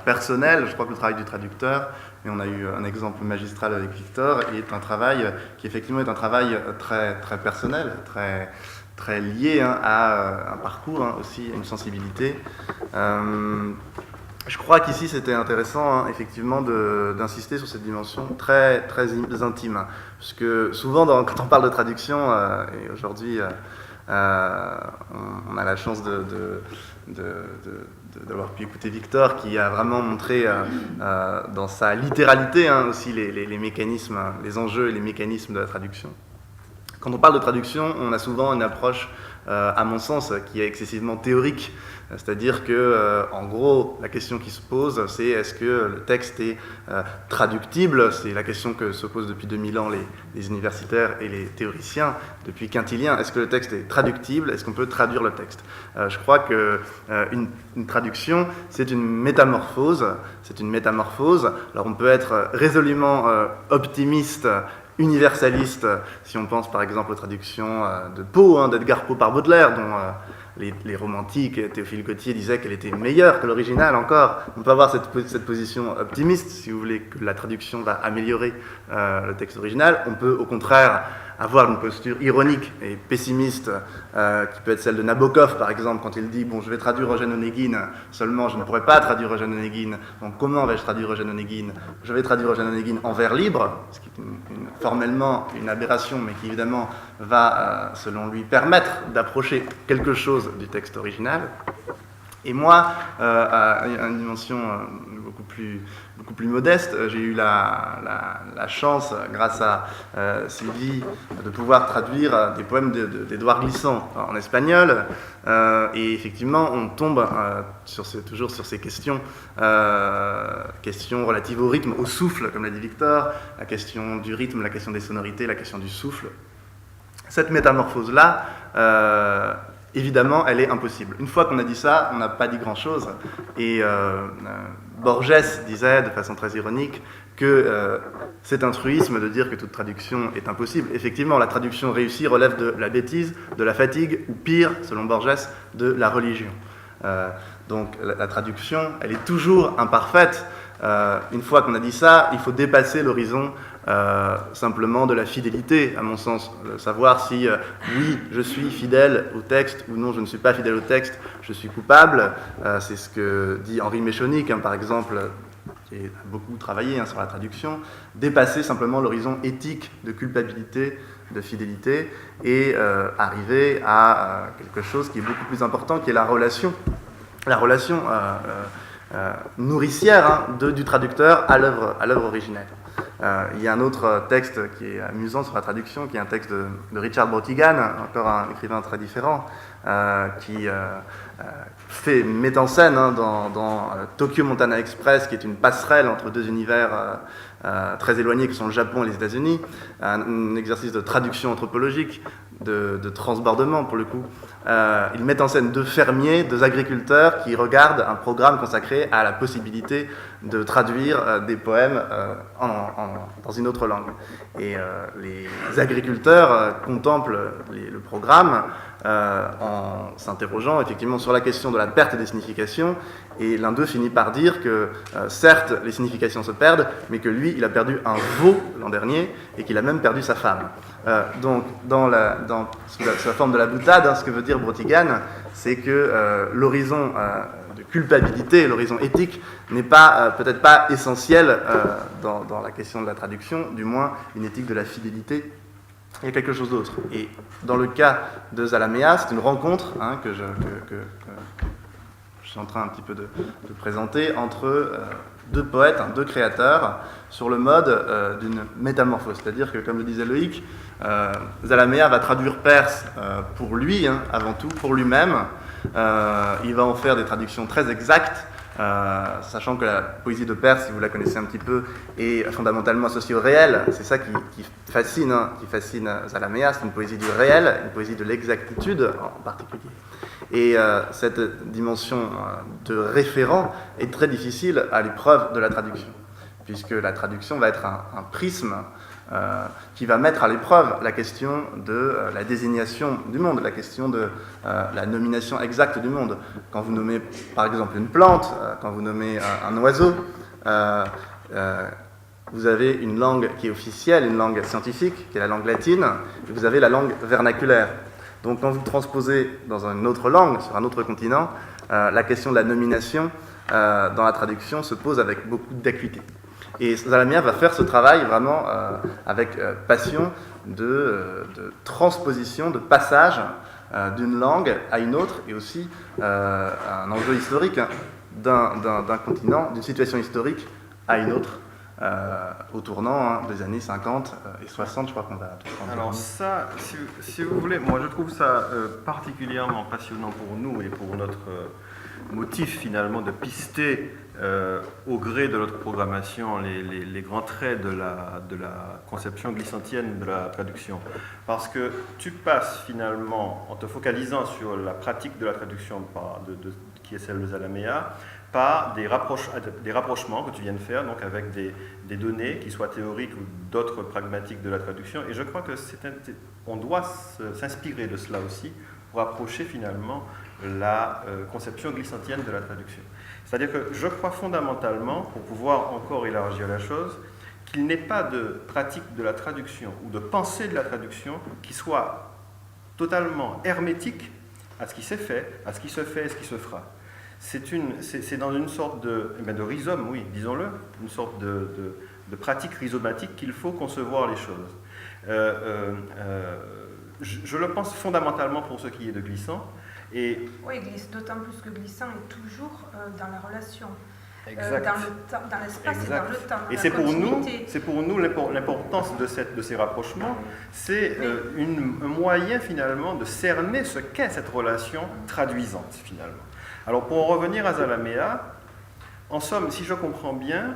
[SPEAKER 5] personnelle. Je crois que le travail du traducteur, et on a eu un exemple magistral avec Victor, est un travail qui effectivement est un travail très, très personnel, très, très lié à un parcours aussi, à une sensibilité. Je crois qu'ici c'était intéressant effectivement d'insister sur cette dimension très, très intime, puisque souvent quand on parle de traduction, et aujourd'hui on a la chance d'avoir pu écouter Victor qui a vraiment montré dans sa littéralité aussi les mécanismes, les enjeux et les mécanismes de la traduction. Quand on parle de traduction, on a souvent une approche, à mon sens, qui est excessivement théorique. C'est-à-dire que, en gros, la question qui se pose, c'est est-ce que le texte est traductible? C'est la question que se posent depuis 2000 ans les universitaires et les théoriciens, depuis Quintilien. Est-ce que le texte est traductible? Est-ce qu'on peut traduire le texte? Je crois qu'une traduction, c'est une métamorphose. C'est une métamorphose. Alors, on peut être résolument optimiste, universaliste, si on pense par exemple aux traductions de Poe, d'Edgar Poe par Baudelaire, dont les romantiques, Théophile Gautier disait qu'elle était meilleure que l'original encore. On peut avoir cette position optimiste, si vous voulez, que la traduction va améliorer le texte original. On peut au contraire avoir une posture ironique et pessimiste, qui peut être celle de Nabokov, par exemple, quand il dit « Bon, je vais traduire Eugène Onégine, seulement je ne pourrai pas traduire Eugène Onégine. Donc comment vais-je traduire Eugène Onégine? Je vais traduire Eugène Onégine en vers libre, ce qui est formellement une aberration, mais qui évidemment va, selon lui, permettre d'approcher quelque chose du texte original. » Et moi, à une dimension beaucoup plus modeste, j'ai eu la chance, grâce à Sylvie, de pouvoir traduire des poèmes d'Édouard Glissant en espagnol. Et effectivement, on tombe toujours sur ces questions relatives au rythme, au souffle, comme l'a dit Victor, la question du rythme, la question des sonorités, la question du souffle. Cette métamorphose-là, évidemment, elle est impossible. Une fois qu'on a dit ça, on n'a pas dit grand-chose. Et Borges disait, de façon très ironique, que c'est un truisme de dire que toute traduction est impossible. Effectivement, la traduction réussie relève de la bêtise, de la fatigue, ou pire, selon Borges, de la religion. Donc la traduction, elle est toujours imparfaite. Une fois qu'on a dit ça, il faut dépasser l'horizon simplement de la fidélité, à mon sens. Savoir si, oui, je suis fidèle au texte, ou non, je ne suis pas fidèle au texte, je suis coupable. C'est ce que dit Henri Méchonic, hein, par exemple, qui a beaucoup travaillé sur la traduction, dépasser simplement l'horizon éthique de culpabilité, de fidélité, et arriver à quelque chose qui est beaucoup plus important, qui est la relation nourricière du traducteur à l'œuvre originelle. Il y a un autre texte qui est amusant sur la traduction, qui est un texte de Richard Brautigan, encore un écrivain très différent, qui met en scène dans Tokyo Montana Express, qui est une passerelle entre deux univers très éloignés que sont le Japon et les États-Unis, un exercice de traduction anthropologique, de transbordement pour le coup. Ils mettent en scène deux fermiers, deux agriculteurs qui regardent un programme consacré à la possibilité de traduire des poèmes dans une autre langue. Et les agriculteurs contemplent le programme en s'interrogeant effectivement sur la question de la perte des significations, et l'un d'eux finit par dire que certes les significations se perdent, mais que lui il a perdu un veau l'an dernier et qu'il a même perdu sa femme. Donc sous la forme de la boutade, ce que veut dire Brautigan, c'est que l'horizon de culpabilité, l'horizon éthique n'est pas peut-être pas essentiel dans la question de la traduction, du moins une éthique de la fidélité. Il y a quelque chose d'autre. Et dans le cas de Zalamea, c'est une rencontre que je suis en train un petit peu de présenter entre deux poètes, deux créateurs, sur le mode d'une métamorphose. C'est-à-dire que, comme le disait Loïc, Zalamea va traduire perse pour lui, avant tout, pour lui-même. Il va en faire des traductions très exactes, sachant que la poésie de Perse, si vous la connaissez un petit peu, est fondamentalement associée au réel. C'est ça qui fascine Zalamea, c'est une poésie du réel, une poésie de l'exactitude en particulier. Et cette dimension de référent est très difficile à l'épreuve de la traduction, puisque la traduction va être un prisme qui va mettre à l'épreuve la question de la désignation du monde, la question de la nomination exacte du monde. Quand vous nommez par exemple une plante, quand vous nommez un oiseau, vous avez une langue qui est officielle, une langue scientifique, qui est la langue latine, et vous avez la langue vernaculaire. Donc quand vous transposez dans une autre langue, sur un autre continent, la question de la nomination dans la traduction se pose avec beaucoup d'acuité. Et Zalamea va faire ce travail vraiment avec passion de transposition, de passage d'une langue à une autre, et aussi un enjeu historique d'un continent, d'une situation historique à une autre, au tournant des années 50 et 60, je crois qu'on va...
[SPEAKER 1] Alors ça, si vous voulez, moi je trouve ça particulièrement passionnant pour nous et pour notre motif finalement de pister au gré de notre programmation les grands traits de la conception glissantienne de la traduction. Parce que tu passes finalement, en te focalisant sur la pratique de la traduction qui est celle de Zalamea, par des rapprochements que tu viens de faire, donc avec des données qui soient théoriques ou d'autres pragmatiques de la traduction. Et je crois que on doit s'inspirer de cela aussi pour approcher finalement la conception glissantienne de la traduction. C'est-à-dire que je crois fondamentalement, pour pouvoir encore élargir la chose, qu'il n'est pas de pratique de la traduction ou de pensée de la traduction qui soit totalement hermétique à ce qui s'est fait, à ce qui se fait et ce qui se fera. C'est dans une sorte de rhizome, oui, disons-le, une sorte de pratique rhizomatique qu'il faut concevoir les choses. Je le pense fondamentalement pour ce qui est de glissant. Et
[SPEAKER 2] oui, d'autant plus que glissant est toujours dans la relation,
[SPEAKER 1] exact.
[SPEAKER 2] Dans l'espace et dans le temps.
[SPEAKER 1] Et c'est pour nous l'importance de ces rapprochements, c'est un moyen finalement de cerner ce qu'est cette relation traduisante finalement. Alors pour en revenir à Zalamea, en somme, si je comprends bien,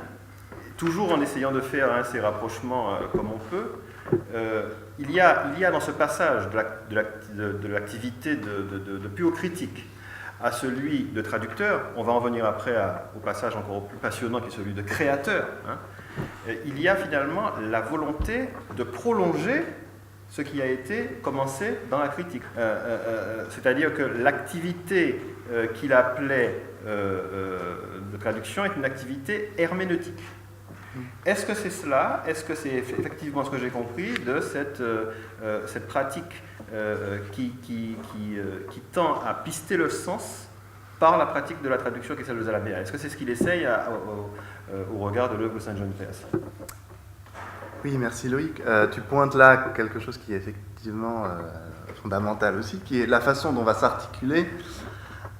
[SPEAKER 1] toujours en essayant de faire ces rapprochements comme on peut, il y a dans ce passage de l'activité de puocritique à celui de traducteur, on va en venir après au passage encore plus passionnant qui est celui de créateur, il y a finalement la volonté de prolonger ce qui a été commencé dans la critique. C'est-à-dire que l'activité qu'il appelait de traduction est une activité herméneutique. Est-ce que c'est cela? Est-ce que c'est effectivement ce que j'ai compris de cette pratique qui tend à pister le sens par la pratique de la traduction qui est celle de Zalamea? Est-ce que c'est ce qu'il essaye au regard de l'œuvre de Saint John Perse?
[SPEAKER 5] Oui, merci Loïc. Tu pointes là quelque chose qui est effectivement fondamental aussi, qui est la façon dont va s'articuler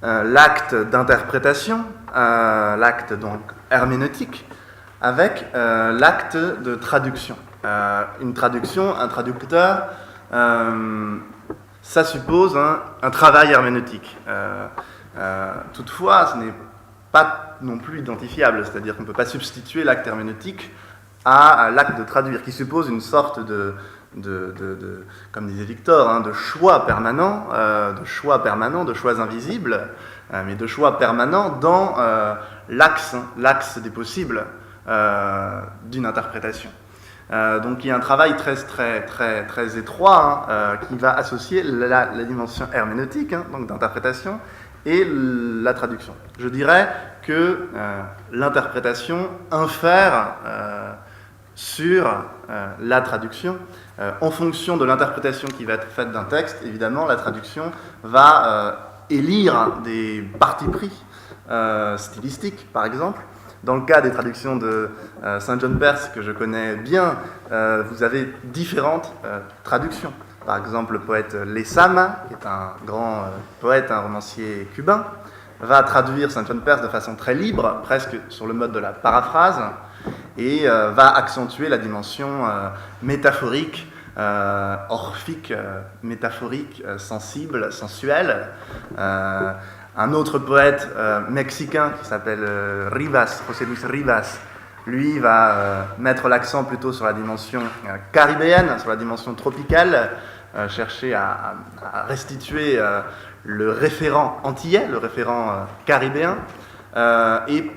[SPEAKER 5] l'acte d'interprétation, l'acte donc herméneutique, avec l'acte de traduction. Une traduction, un traducteur, ça suppose un travail herméneutique. Toutefois, ce n'est pas non plus identifiable, c'est-à-dire qu'on ne peut pas substituer l'acte herméneutique à l'acte de traduire, qui suppose une sorte de comme disait Victor, de choix permanent, de choix invisibles, mais de choix permanents dans l'axe des possibles d'une interprétation. Donc il y a un travail très étroit qui va associer la dimension herméneutique, donc d'interprétation, et la traduction. Je dirais que l'interprétation infère sur la traduction. En fonction de l'interprétation qui va être faite d'un texte, évidemment, la traduction va élire des partis pris stylistiques, par exemple. Dans le cas des traductions de Saint John Perse, que je connais bien, vous avez différentes traductions. Par exemple, le poète Lezama, qui est un grand poète, un romancier cubain, va traduire Saint John Perse de façon très libre, presque sur le mode de la paraphrase, et va accentuer la dimension métaphorique, orphique, métaphorique, sensible, sensuelle. Un autre poète mexicain qui s'appelle Rivas, José Luis Rivas, lui va mettre l'accent plutôt sur la dimension caribéenne, sur la dimension tropicale, chercher à restituer le référent antillais, le référent caribéen. Et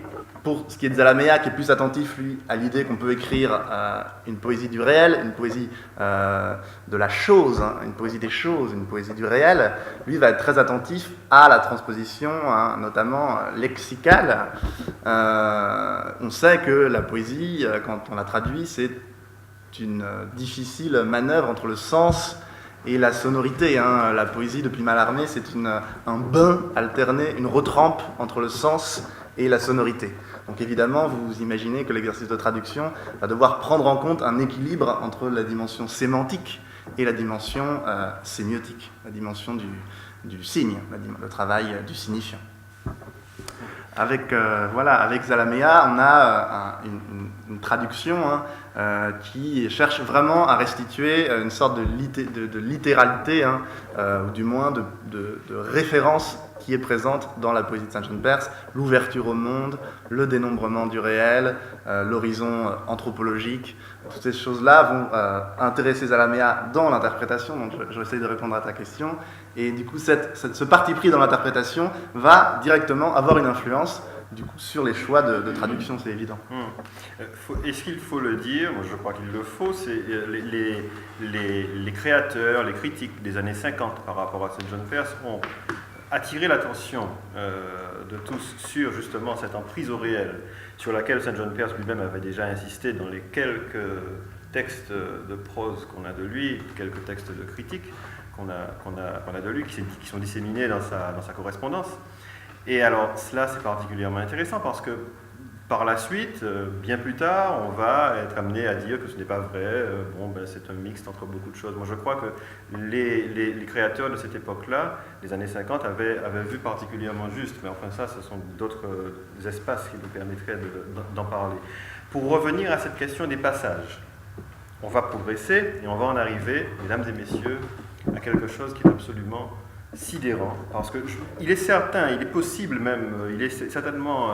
[SPEAKER 5] pour ce qui est de Zalamea, qui est plus attentif, lui, à l'idée qu'on peut écrire une poésie du réel, une poésie de la chose, une poésie des choses, une poésie du réel, lui va être très attentif à la transposition, notamment lexicale. On sait que la poésie, quand on la traduit, c'est une difficile manœuvre entre le sens et la sonorité. La poésie, depuis Mallarmé, c'est un bain alterné, une retrempe entre le sens et la sonorité. Donc évidemment, vous imaginez que l'exercice de traduction va devoir prendre en compte un équilibre entre la dimension sémantique et la dimension sémiotique, la dimension du signe, le travail du signifiant. Avec Zalamea, on a une traduction qui cherche vraiment à restituer une sorte de littéralité, ou du moins de référence qui est présente dans la poésie de Saint John Perse, l'ouverture au monde, le dénombrement du réel, l'horizon anthropologique. Toutes ces choses-là vont intéresser Zalamea dans l'interprétation, donc je vais essayer de répondre à ta question. Et du coup, ce parti pris dans l'interprétation va directement avoir une influence du coup, sur les choix de traduction, c'est évident.
[SPEAKER 1] Est-ce qu'il faut le dire? Moi, je crois qu'il le faut. C'est les créateurs, les critiques des années 50 par rapport à Saint John Perse ont attiré l'attention de tous sur justement cette emprise au réel sur laquelle Saint John Perse lui-même avait déjà insisté dans les quelques textes de prose qu'on a de lui, quelques textes de critique qu'on a de lui, qui sont disséminés dans sa correspondance. Et alors, cela, c'est particulièrement intéressant parce que par la suite, bien plus tard, on va être amené à dire que ce n'est pas vrai, c'est un mixte entre beaucoup de choses. Moi, je crois que les créateurs de cette époque-là, les années 50, avaient vu particulièrement juste, mais enfin ça, ce sont d'autres espaces qui nous permettraient d'en parler. Pour revenir à cette question des passages, on va progresser et on va en arriver, mesdames et messieurs, à quelque chose qui est absolument sidérant, parce que il est certain, il est possible même, il est certainement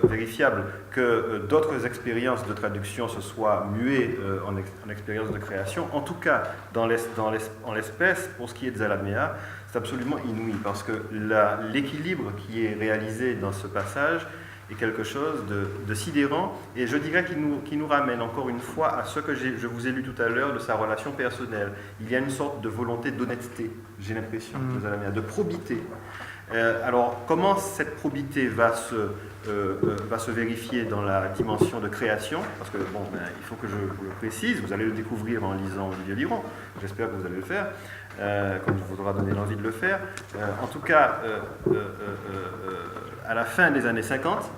[SPEAKER 1] vérifiable que d'autres expériences de traduction se soient muées en expériences de création. En tout cas, en l'espèce, pour ce qui est de Zalamea, c'est absolument inouï, parce que l'équilibre qui est réalisé dans ce passage est quelque chose de sidérant, et je dirais qu'il nous ramène encore une fois à ce que je vous ai lu tout à l'heure de sa relation personnelle. Il y a une sorte de volonté d'honnêteté, j'ai l'impression, de Zalamea, de probité, Alors, comment cette probité va se vérifier dans la dimension de création? Parce que, bon, il faut que je vous le précise, vous allez le découvrir en lisant Olivier Liron, j'espère que vous allez le faire, comme je vous aura donné l'envie de le faire. En tout cas, à la fin des années 50,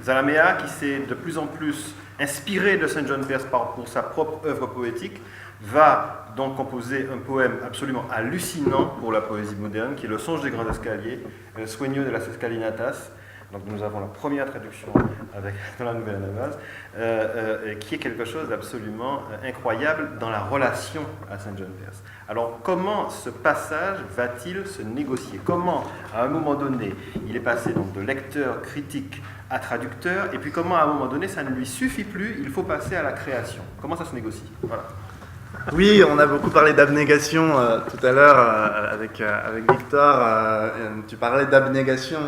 [SPEAKER 1] Zalamea, qui s'est de plus en plus inspiré de St. John Perse pour sa propre œuvre poétique, va donc composer un poème absolument hallucinant pour la poésie moderne, qui est Le Songe des Grands Escaliers, El Sueño de las Escalinatas. Donc nous avons la première traduction dans la Nouvelle Anabase, qui est quelque chose d'absolument incroyable dans la relation à St. John Perse. Alors comment ce passage va-t-il se négocier? Comment, à un moment donné, il est passé donc de lecteur critique à traducteur, et puis comment, à un moment donné, ça ne lui suffit plus, il faut passer à la création? Comment ça se négocie? Voilà.
[SPEAKER 5] Oui, on a beaucoup parlé d'abnégation tout à l'heure avec Victor. Tu parlais d'abnégation,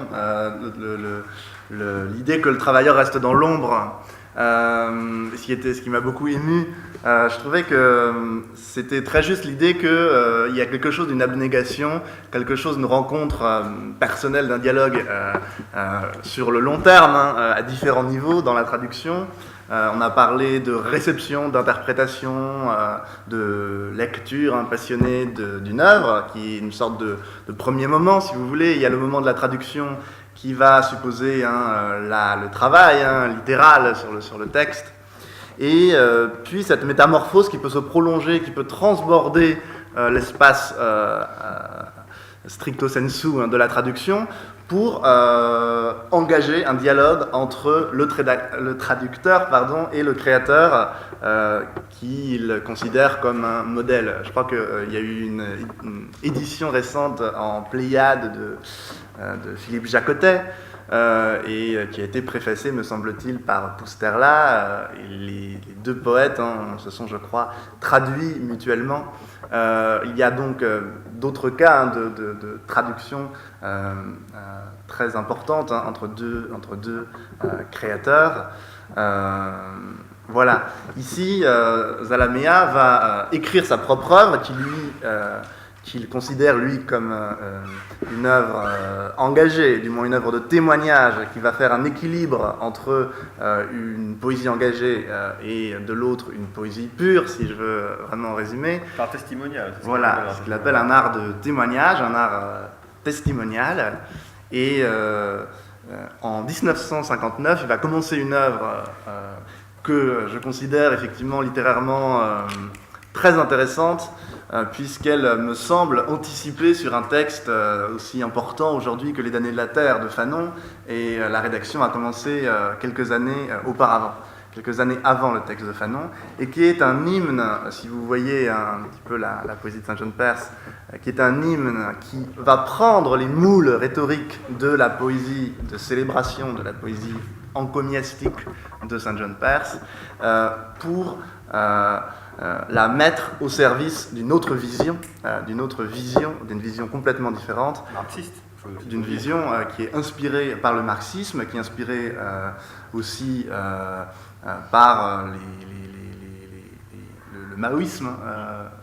[SPEAKER 5] l'idée que le travailleur reste dans l'ombre. Ce qui m'a beaucoup ému, je trouvais que c'était très juste l'idée qu'il y a quelque chose d'une abnégation, quelque chose d'une rencontre personnelle, d'un dialogue sur le long terme, à différents niveaux dans la traduction. On a parlé de réception, d'interprétation, de lecture passionnée d'une œuvre, qui est une sorte de premier moment, si vous voulez. Il y a le moment de la traduction qui va supposer le travail littéral sur le texte. Et puis cette métamorphose qui peut se prolonger, qui peut transborder l'espace stricto sensu de la traduction, pour engager un dialogue entre le traducteur et le créateur qu'il considère comme un modèle. Je crois qu'il y a eu une édition récente en Pléiade de Philippe Jacotet, et qui a été préfacée, me semble-t-il, par Pusterla. Les deux poètes se sont, je crois, traduits mutuellement. Il y a donc d'autres cas de traduction très importantes entre deux créateurs. Voilà. Ici, Zalamea va écrire sa propre œuvre qu'il considère, lui, comme une œuvre engagée, du moins une œuvre de témoignage, qui va faire un équilibre entre une poésie engagée et de l'autre une poésie pure, si je veux vraiment résumer.
[SPEAKER 1] Par testimonial.
[SPEAKER 5] Voilà, ce qu'il appelle un art de témoignage, un art testimonial. Et en 1959, il va commencer une œuvre que je considère effectivement littérairement très intéressante, puisqu'elle me semble anticiper sur un texte aussi important aujourd'hui que Les damnés de la terre de Fanon, et la rédaction a commencé quelques années auparavant, quelques années avant le texte de Fanon, et qui est un hymne, si vous voyez un petit peu la poésie de St. John Perse, qui est un hymne qui va prendre les moules rhétoriques de la poésie de célébration, de la poésie encomiastique de St. John Perse, pour la mettre au service d'une vision complètement différente,
[SPEAKER 1] marxiste,
[SPEAKER 5] d'une vision qui est inspirée par le marxisme, qui est inspirée aussi par le maoïsme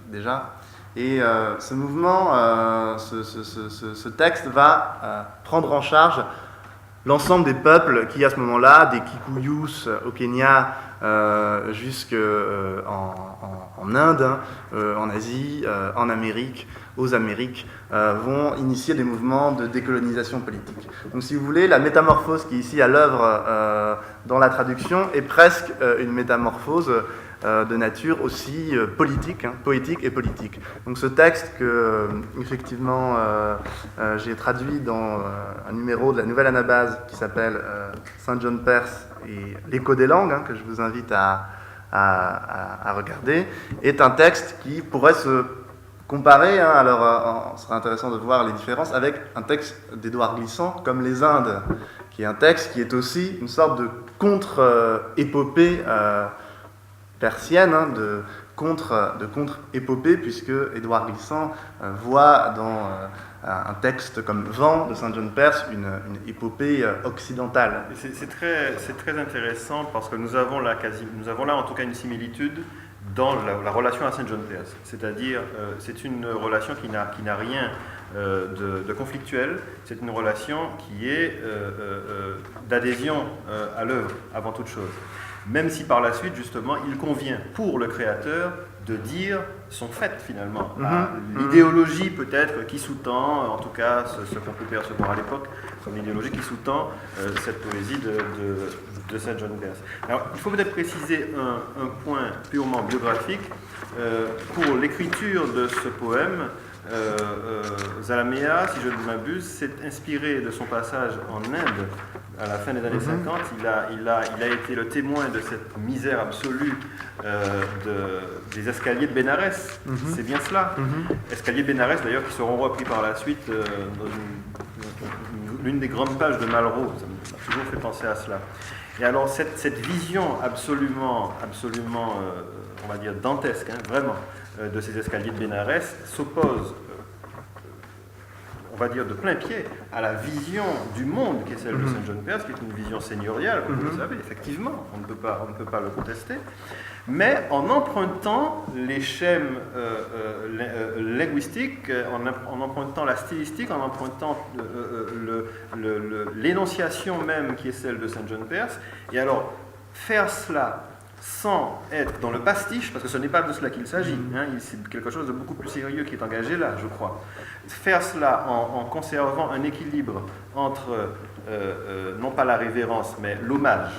[SPEAKER 5] déjà. Et ce mouvement, ce texte va prendre en charge l'ensemble des peuples qui, à ce moment-là, des Kikuyus au Kenya jusqu'en Inde, en Asie, en Amérique, aux Amériques, vont initier des mouvements de décolonisation politique. Donc, si vous voulez, la métamorphose qui est ici à l'œuvre dans la traduction est presque une métamorphose de nature aussi politique, poétique et politique. Donc ce texte que, effectivement, j'ai traduit dans un numéro de la Nouvelle Anabase qui s'appelle St. John Perse et l'écho des langues, que je vous invite à regarder, est un texte qui pourrait se comparer, alors ce serait intéressant de voir les différences, avec un texte d'Édouard Glissant, comme Les Indes, qui est un texte qui est aussi une sorte de contre-épopée persienne, de contre-épopée, puisque Édouard Glissant voit dans un texte comme Vent de St. John Perse une épopée occidentale.
[SPEAKER 1] C'est très intéressant parce que nous avons là en tout cas une similitude dans la relation à St. John Perse. C'est-à-dire, c'est une relation qui n'a rien de conflictuelle, c'est une relation qui est d'adhésion à l'œuvre avant toute chose. Même si par la suite, justement, il convient pour le créateur de dire son fait, finalement. L'idéologie, peut-être, qui sous-tend, en tout cas, ce qu'on peut percevoir à l'époque, comme l'idéologie qui sous-tend cette poésie de St. John Perse. Alors, il faut peut-être préciser un point purement biographique. Pour l'écriture de ce poème, Zalamea, si je ne m'abuse, s'est inspiré de son passage en Inde à la fin des années 50. Il a été le témoin de cette misère absolue des escaliers de Bénarès. C'est bien cela. Escaliers de Bénarès, d'ailleurs, qui seront repris par la suite dans l'une des grandes pages de Malraux. Ça m'a toujours fait penser à cela. Et alors, cette vision absolument on va dire dantesque, vraiment, de ces escaliers de Bénarès s'oppose, on va dire de plein pied, à la vision du monde qui est celle de St. John Perse, qui est une vision seigneuriale, comme vous le savez, effectivement, on ne peut pas le contester, mais en empruntant les schèmes linguistiques, en empruntant la stylistique, en empruntant l'énonciation même qui est celle de St. John Perse, et alors faire cela sans être dans le pastiche, parce que ce n'est pas de cela qu'il s'agit, c'est quelque chose de beaucoup plus sérieux qui est engagé là, je crois. Faire cela en conservant un équilibre entre, non pas la révérence, mais l'hommage,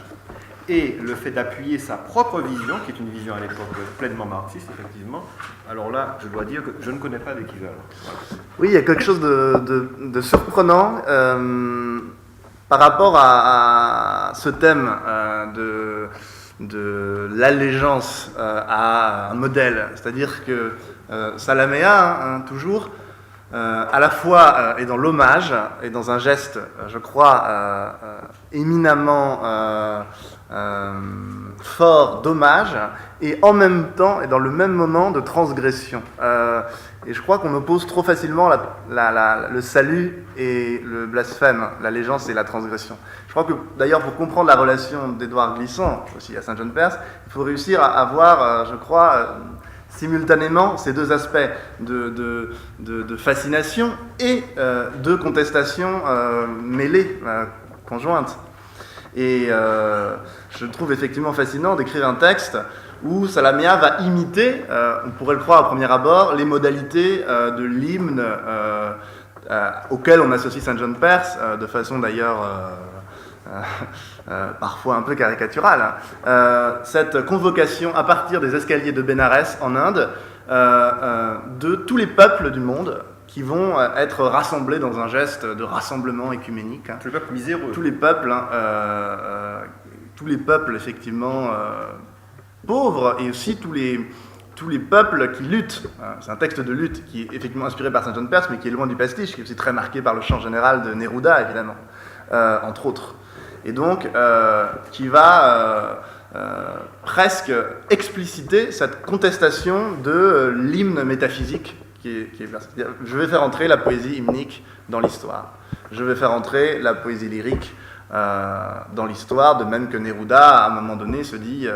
[SPEAKER 1] et le fait d'appuyer sa propre vision, qui est une vision à l'époque pleinement marxiste, effectivement, alors là, je dois dire que je ne connais pas d'équivalent. Voilà.
[SPEAKER 5] Oui, il y a quelque chose de surprenant par rapport à ce thème de l'allégeance à un modèle. C'est-à-dire que Zalamea, toujours, à la fois est dans l'hommage et dans un geste, je crois, éminemment fort d'hommage, et en même temps et dans le même moment de transgression. Et je crois qu'on oppose trop facilement le salut et le blasphème, l'allégeance et la transgression. Je crois que d'ailleurs, pour comprendre la relation d'Édouard Glissant aussi à St. John Perse, il faut réussir à avoir, je crois, simultanément ces deux aspects de fascination et de contestation mêlée, conjointe. Et je trouve effectivement fascinant d'écrire un texte où Zalamea va imiter, on pourrait le croire à premier abord, les modalités de l'hymne auquel on associe St. John Perse, de façon d'ailleurs parfois un peu caricaturale. Cette convocation à partir des escaliers de Bénarès en Inde de tous les peuples du monde qui vont être rassemblés dans un geste de rassemblement écuménique.
[SPEAKER 1] Tous les peuples miséreux.
[SPEAKER 5] Tous les peuples effectivement pauvres, et aussi tous les peuples qui luttent. C'est un texte de lutte qui est effectivement inspiré par St. John Perse, mais qui est loin du pastiche, qui est aussi très marqué par le chant général de Neruda, évidemment, entre autres. Et donc, qui va presque expliciter cette contestation de l'hymne métaphysique qui est je vais faire entrer la poésie hymnique dans l'histoire. Je vais faire entrer la poésie lyrique dans l'histoire, de même que Neruda, à un moment donné, se dit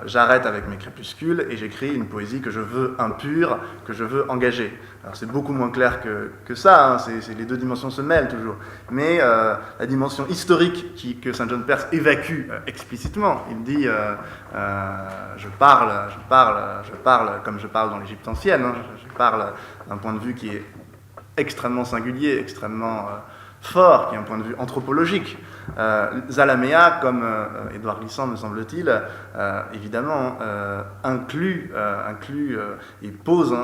[SPEAKER 5] j'arrête avec mes crépuscules et j'écris une poésie que je veux impure, que je veux engagée. Alors c'est beaucoup moins clair que ça, les deux dimensions se mêlent toujours. Mais la dimension historique que St. John Perse évacue explicitement, il dit je parle comme je parle dans l'Égypte ancienne, je parle d'un point de vue qui est extrêmement singulier, extrêmement fort, qui est un point de vue anthropologique. Zalamea, comme Édouard Glissant, me semble-t-il, évidemment, inclut et pose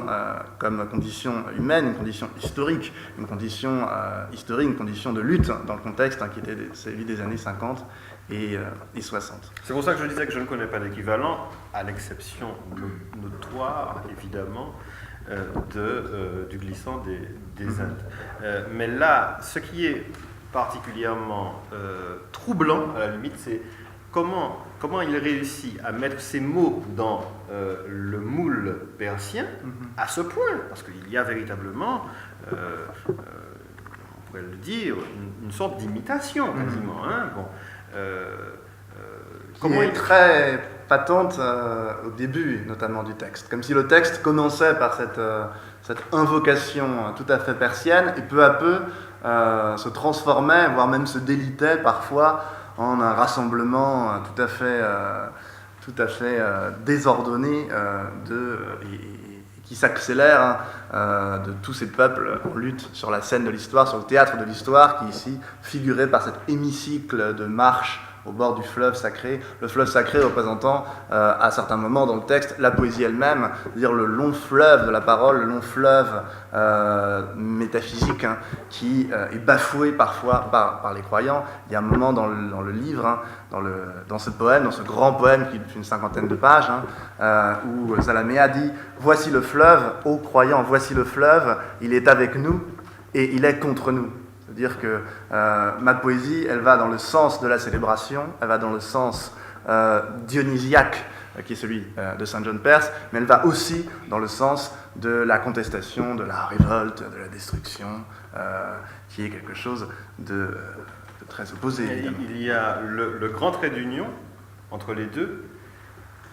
[SPEAKER 5] comme condition humaine, une condition historique, une condition de lutte dans le contexte qui était celui des années 50 et 60.
[SPEAKER 1] C'est pour ça que je disais que je ne connais pas d'équivalent, à l'exception notoire, évidemment, du glissant des Indes. Mais là, ce qui est particulièrement troublant, à la limite, c'est comment il réussit à mettre ces mots dans le moule persien à ce point, parce qu'il y a véritablement, on pourrait le dire, une sorte d'imitation quasiment.
[SPEAKER 5] Comment il est très patente au début, notamment du texte, comme si le texte commençait par cette invocation tout à fait persienne, et peu à peu se transformait, voire même se délitait parfois en un rassemblement tout à fait désordonné qui s'accélère de tous ces peuples en lutte sur la scène de l'histoire, sur le théâtre de l'histoire, qui ici figurait par cet hémicycle de marche au bord du fleuve sacré, le fleuve sacré représentant à certains moments dans le texte la poésie elle-même, c'est-à-dire le long fleuve de la parole, le long fleuve métaphysique qui est bafoué parfois par les croyants. Il y a un moment dans le livre, dans ce poème, dans ce grand poème qui fait une 50aine de pages, où Zalamea dit « Voici le fleuve, ô croyants, voici le fleuve, il est avec nous et il est contre nous ». C'est-à-dire que ma poésie, elle va dans le sens de la célébration, elle va dans le sens dionysiaque, qui est celui de Saint John Perse, mais elle va aussi dans le sens de la contestation, de la révolte, de la destruction, qui est quelque chose de très opposé.
[SPEAKER 1] Il y a le grand trait d'union entre les deux,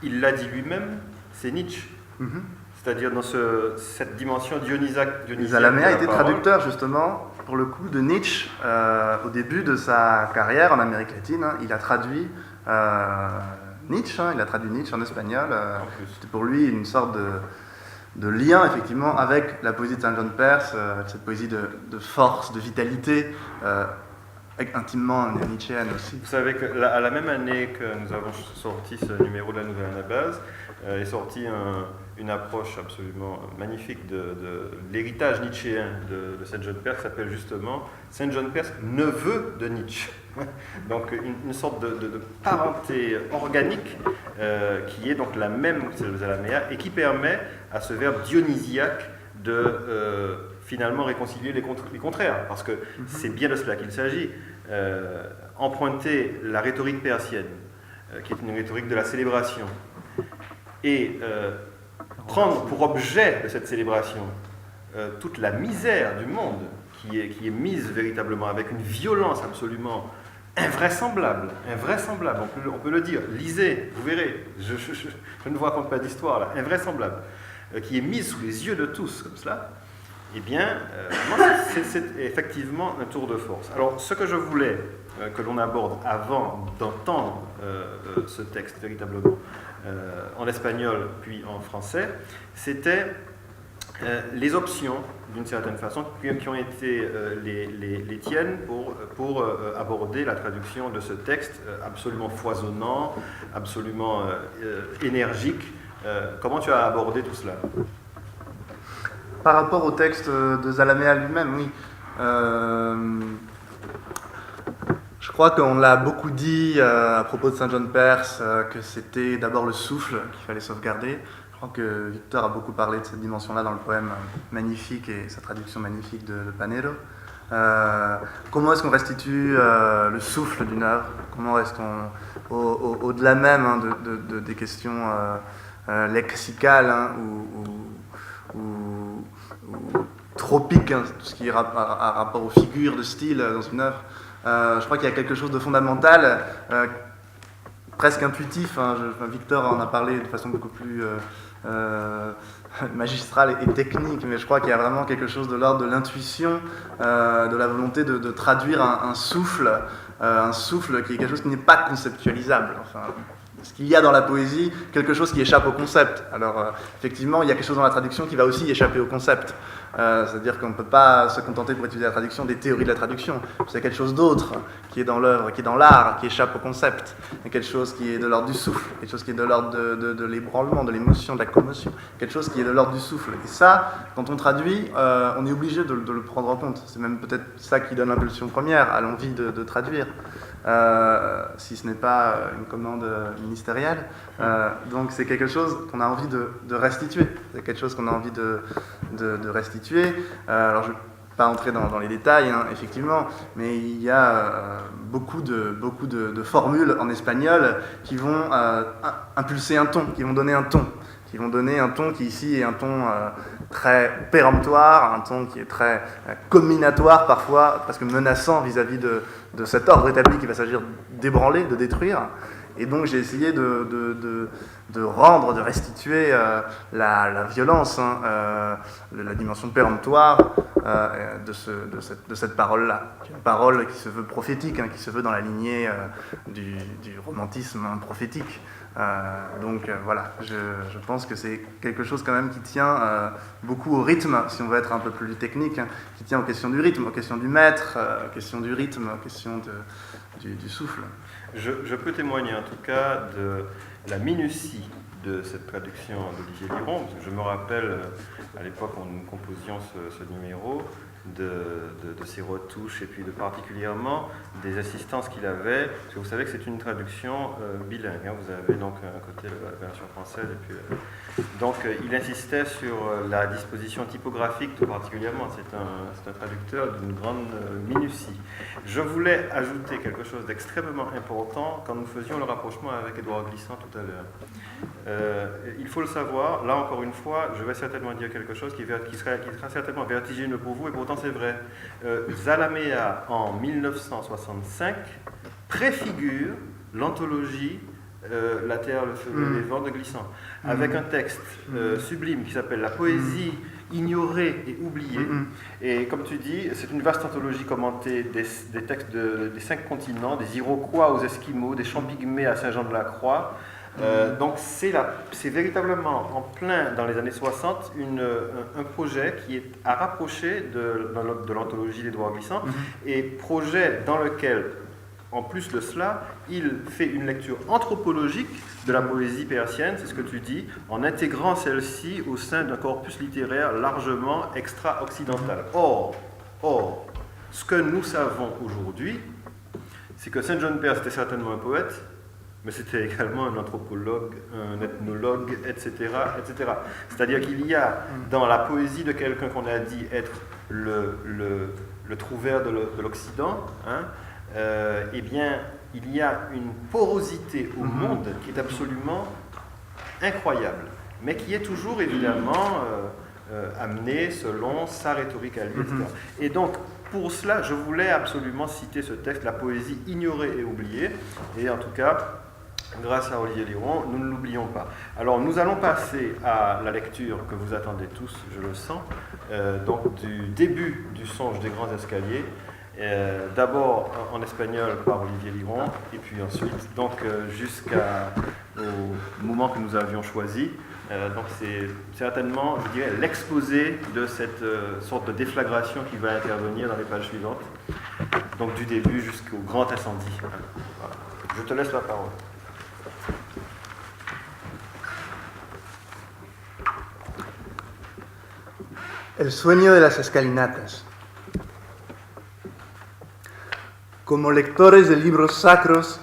[SPEAKER 1] il l'a dit lui-même, c'est Nietzsche. Mm-hmm. C'est-à-dire dans cette dimension dionysiaque.
[SPEAKER 5] Zalamea a été traducteur justement, pour le coup, de Nietzsche au début de sa carrière en Amérique latine. Il a traduit Nietzsche, il a traduit Nietzsche en espagnol. C'était pour lui une sorte de lien effectivement avec la poésie de Saint John Perse, cette poésie de force, de vitalité, intimement nietzschéenne aussi.
[SPEAKER 1] Vous savez qu'à la même année que nous avons sorti ce numéro de la Nouvelle Anabase, est sortie une approche absolument magnifique de l'héritage nietzschéen de Saint John Perse, qui s'appelle justement Saint John Perse, neveu de Nietzsche. Donc une sorte de parenté organique qui est donc la même que celle de Zalamea et qui permet à ce verbe dionysiaque de finalement réconcilier les contraires, parce que c'est bien de cela qu'il s'agit. Emprunter la rhétorique persienne, qui est une rhétorique de la célébration, et prendre pour objet de cette célébration toute la misère du monde qui est mise véritablement avec une violence absolument invraisemblable, on peut le dire, lisez, vous verrez, je ne vous raconte pas d'histoire là, invraisemblable, qui est mise sous les yeux de tous comme cela. Eh bien, c'est effectivement un tour de force. Alors, ce que je voulais que l'on aborde avant d'entendre ce texte véritablement en espagnol puis en français, c'était les options, d'une certaine façon, qui ont été les tiennes pour aborder la traduction de ce texte absolument foisonnant, absolument énergique. Comment tu as abordé tout cela ?
[SPEAKER 5] Par rapport au texte de Zalamea lui-même, oui. Je crois qu'on l'a beaucoup dit à propos de Saint John Perse, que c'était d'abord le souffle qu'il fallait sauvegarder. Je crois que Victor a beaucoup parlé de cette dimension-là dans le poème magnifique et sa traduction magnifique de Panero. Comment est-ce qu'on restitue le souffle d'une œuvre ? Comment est-ce qu'on, au-delà même des questions lexicales ou tropique, tout ce qui est rapport aux figures de style dans une œuvre. Je crois qu'il y a quelque chose de fondamental, presque intuitif. Victor en a parlé de façon beaucoup plus magistrale et technique, mais je crois qu'il y a vraiment quelque chose de l'ordre de l'intuition, de la volonté de traduire un souffle qui est quelque chose qui n'est pas conceptualisable. Enfin, ce qu'il y a dans la poésie, quelque chose qui échappe au concept. Alors, effectivement, il y a quelque chose dans la traduction qui va aussi échapper au concept. C'est-à-dire qu'on ne peut pas se contenter pour étudier la traduction des théories de la traduction. C'est quelque chose d'autre qui est dans l'œuvre, qui est dans l'art, qui échappe au concept. Il y a quelque chose qui est de l'ordre du souffle, quelque chose qui est de l'ordre de l'ébranlement, de l'émotion, de la commotion, quelque chose qui est de l'ordre du souffle. Et ça, quand on traduit, on est obligé de le prendre en compte. C'est même peut-être ça qui donne l'impulsion première à l'envie de traduire. Si ce n'est pas une commande ministérielle. Donc c'est quelque chose qu'on a envie de restituer. C'est quelque chose qu'on a envie de restituer. Alors je ne vais pas entrer dans les détails, effectivement, mais il y a beaucoup de formules en espagnol qui vont impulser un ton, qui vont donner un ton. Qui vont donner un ton qui ici est un ton très péremptoire, un ton qui est très comminatoire parfois, presque menaçant vis-à-vis de cet ordre établi qu'il va s'agir d'ébranler, de détruire. Et donc j'ai essayé de rendre, de restituer la violence, la dimension péremptoire de cette parole-là. Une parole qui se veut prophétique, qui se veut dans la lignée du romantisme prophétique. Voilà, je pense que c'est quelque chose quand même qui tient beaucoup au rythme, si on veut être un peu plus technique, qui tient aux questions du rythme, aux questions du maître, aux questions du rythme, aux questions du souffle.
[SPEAKER 1] Je peux témoigner en tout cas de la minutie de cette traduction d'Olivier Liron, parce que je me rappelle à l'époque où nous composions ce numéro, de ses retouches et puis particulièrement des assistances qu'il avait, parce que vous savez que c'est une traduction bilingue, vous avez donc un côté la version française et puis donc il insistait sur la disposition typographique tout particulièrement, c'est un traducteur d'une grande minutie. Je voulais ajouter quelque chose d'extrêmement important quand nous faisions le rapprochement avec Édouard Glissant tout à l'heure. Il faut le savoir, là encore une fois, je vais certainement dire quelque chose qui sera certainement vertigineux pour vous, et pourtant c'est vrai. Zalamea, en 1965, préfigure l'anthologie La Terre, le Feu, les vents de Glissant, avec un texte sublime qui s'appelle La poésie ignorée et oubliée. Et comme tu dis, c'est une vaste anthologie commentée des textes des 5 continents, des Iroquois aux Esquimaux, des Champs-Pygmées à Saint-Jean-de-la-Croix. Donc c'est véritablement en plein dans les années 60 un projet qui est à rapprocher de l'anthologie d'Édouard Glissant, et projet dans lequel, en plus de cela, il fait une lecture anthropologique de la poésie persienne, c'est ce que tu dis, en intégrant celle-ci au sein d'un corpus littéraire largement extra-occidental. Or, ce que nous savons aujourd'hui, c'est que Saint John Perse était certainement un poète, mais c'était également un anthropologue, un ethnologue, etc. etc. C'est-à-dire qu'il y a dans la poésie de quelqu'un qu'on a dit être le trouvère de l'Occident, eh bien, il y a une porosité au monde qui est absolument incroyable, mais qui est toujours évidemment amenée selon sa rhétorique à lui, etc. Et donc, pour cela, je voulais absolument citer ce texte, La poésie ignorée et oubliée, et en tout cas, grâce à Olivier Liron, nous ne l'oublions pas. Alors, nous allons passer à la lecture que vous attendez tous, je le sens, donc du début du Songe des grands escaliers, d'abord en espagnol par Olivier Liron, et puis ensuite, donc jusqu'au moment que nous avions choisi. Donc c'est certainement, je dirais, l'exposé de cette sorte de déflagration qui va intervenir dans les pages suivantes, donc du début jusqu'au grand incendie. Voilà. Je te laisse la parole.
[SPEAKER 5] El sueño de las escalinatas. Como lectores de libros sacros,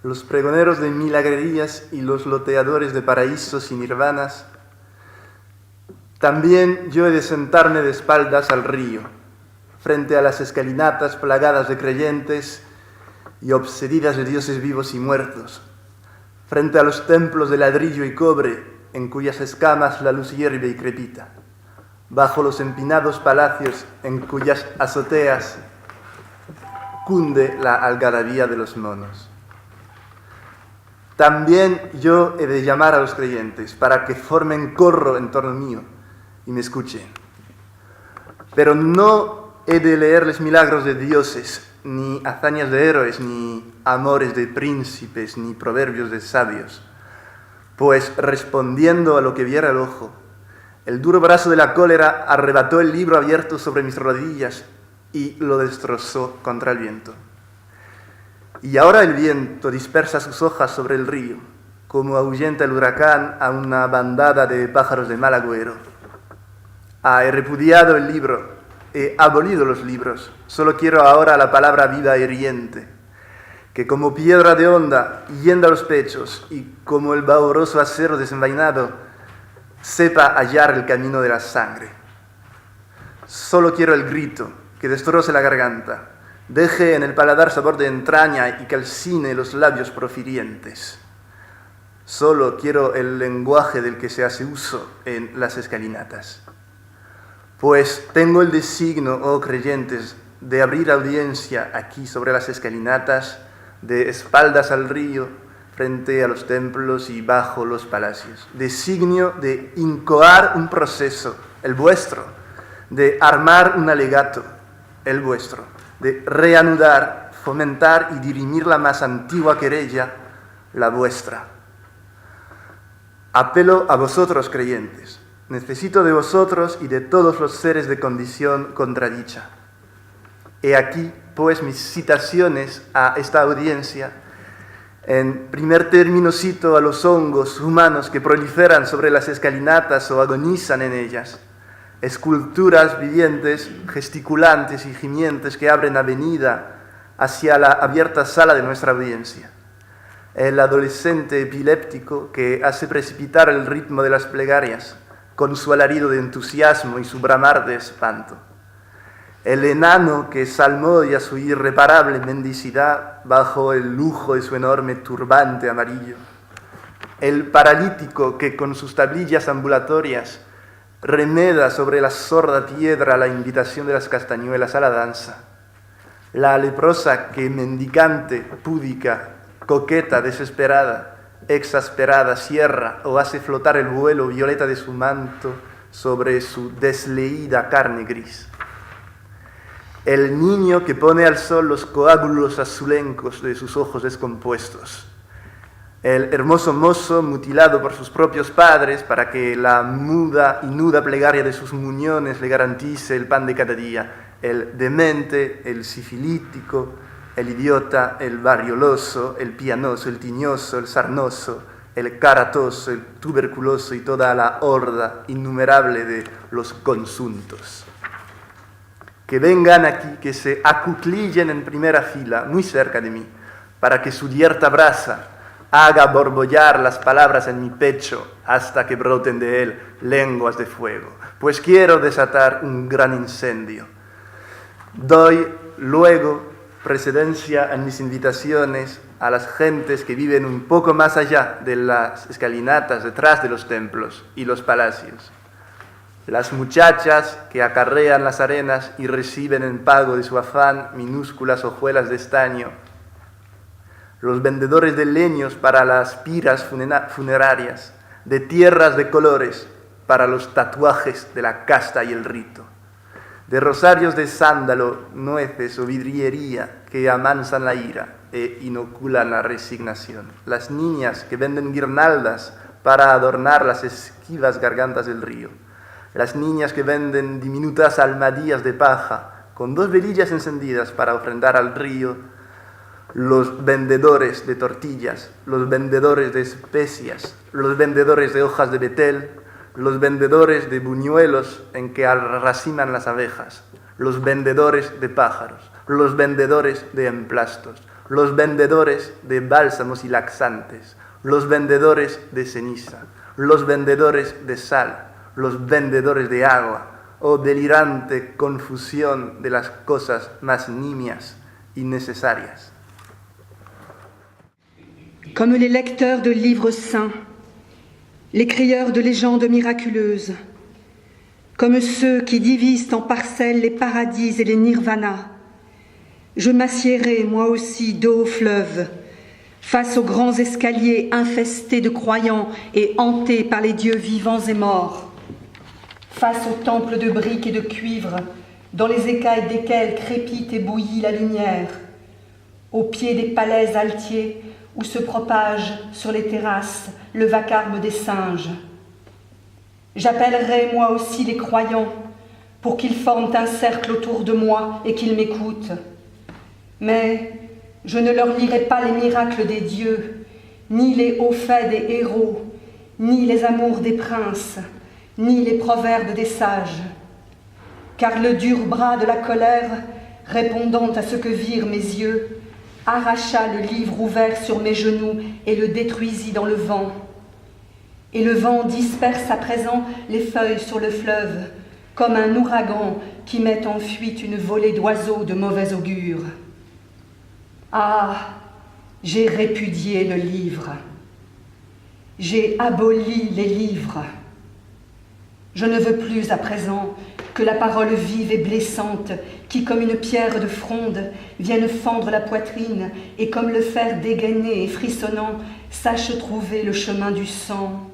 [SPEAKER 5] los pregoneros de milagrerías y los loteadores de paraísos y nirvanas, también yo he de sentarme de espaldas al río, frente a las escalinatas plagadas de creyentes y obsedidas de dioses vivos y muertos, frente a los templos de ladrillo y cobre en cuyas escamas la luz hierve y crepita, bajo los empinados palacios en cuyas azoteas cunde la algarabía de los monos. También yo he de llamar a los creyentes para que formen corro en torno mío y me escuchen. Pero no he de leerles milagros de dioses, ni hazañas de héroes, ni amores de príncipes, ni proverbios de sabios, pues respondiendo a lo que viera el ojo, el duro brazo de la cólera arrebató el libro abierto sobre mis rodillas y lo destrozó contra el viento. Y ahora el viento dispersa sus hojas sobre el río, como ahuyenta el huracán a una bandada de pájaros de mal agüero. He repudiado el libro, he abolido los libros, solo quiero ahora la palabra viva e hiriente, que como piedra de honda hienda los pechos y como el vaporoso acero desenvainado sepa hallar el camino de la sangre. Solo quiero el grito que destroce la garganta, deje en el paladar sabor de entraña y calcine los labios profirientes. Solo quiero el lenguaje del que se hace uso en las escalinatas. Pues tengo el designio, oh creyentes, de abrir audiencia aquí sobre las escalinatas, de espaldas al río, frente a los templos y bajo los palacios. Designio de incoar un proceso, el vuestro, de armar un alegato, el vuestro, de reanudar, fomentar y dirimir la más antigua querella, la vuestra. Apelo a vosotros, creyentes. Necesito de vosotros y de todos los seres de condición contradicha. He aquí, pues, mis citaciones a esta audiencia. En primer término cito a los hongos humanos que proliferan sobre las escalinatas o agonizan en ellas, esculturas vivientes, gesticulantes y gimientes que abren avenida hacia la abierta sala de nuestra audiencia. El adolescente epiléptico que hace precipitar el ritmo de las plegarias con su alarido de entusiasmo y su bramar de espanto. El enano que salmodia su irreparable mendicidad bajo el lujo de su enorme turbante amarillo. El paralítico que con sus tablillas ambulatorias remeda sobre la sorda piedra la invitación de las castañuelas a la danza. La leprosa que mendicante, púdica, coqueta, desesperada, exasperada, cierra o hace flotar el vuelo violeta de su manto sobre su desleída carne gris. El niño que pone al sol los coágulos azulencos de sus ojos descompuestos. El hermoso mozo mutilado por sus propios padres para que la muda y nuda plegaria de sus muñones le garantice el pan de cada día. El demente, el sifilítico, el idiota, el varioloso, el pianoso, el tiñoso, el sarnoso, el caratoso, el tuberculoso y toda la horda innumerable de los consuntos. Que vengan aquí, que se acuclillen en primera fila, muy cerca de mí, para que su yerta brasa haga borbollar las palabras en mi pecho hasta que broten de él lenguas de fuego, pues quiero desatar un gran incendio. Doy luego precedencia en mis invitaciones a las gentes que viven un poco más allá de las escalinatas detrás de los templos y los palacios. Las muchachas que acarrean las arenas y reciben en pago de su afán minúsculas hojuelas de estaño. Los vendedores de leños para las piras funerarias, de tierras de colores para los tatuajes de la casta y el rito, de rosarios de sándalo, nueces o vidriería que amansan la ira e inoculan la resignación. Las niñas que venden guirnaldas para adornar las esquivas gargantas del río. Las niñas que venden diminutas almadías de paja con 2 velillas encendidas para ofrendar al río. Los vendedores de tortillas, los vendedores de especias, los vendedores de hojas de betel, los vendedores de buñuelos en que raciman las abejas, los vendedores de pájaros, los vendedores de emplastos, los vendedores de bálsamos y laxantes, los vendedores de ceniza, los vendedores de sal, los vendedores de agua, o delirante confusión de las cosas más nimias y necesarias.
[SPEAKER 6] Comme les lecteurs de livres saints, les crieurs de légendes miraculeuses, comme ceux qui divisent en parcelles les paradis et les nirvanas, je m'assiérai moi aussi dos au fleuve, face aux grands escaliers infestés de croyants et hantés par les dieux vivants et morts, face aux temples de briques et de cuivre, dans les écailles desquels crépite et bouillit la lumière, au pied des palais altiers où se propage sur les terrasses le vacarme des singes. J'appellerai moi aussi les croyants pour qu'ils forment un cercle autour de moi et qu'ils m'écoutent. Mais je ne leur lirai pas les miracles des dieux, ni les hauts faits des héros, ni les amours des princes, ni les proverbes des sages. Car le dur bras de la colère, répondant à ce que virent mes yeux, arracha le livre ouvert sur mes genoux et le détruisit dans le vent. Et le vent disperse à présent les feuilles sur le fleuve, comme un ouragan qui met en fuite une volée d'oiseaux de mauvais augure. Ah, j'ai répudié le livre. J'ai aboli les livres. Je ne veux plus à présent que la parole vive et blessante, qui comme une pierre de fronde vienne fendre la poitrine et comme le fer dégainé et frissonnant sache trouver le chemin du sang.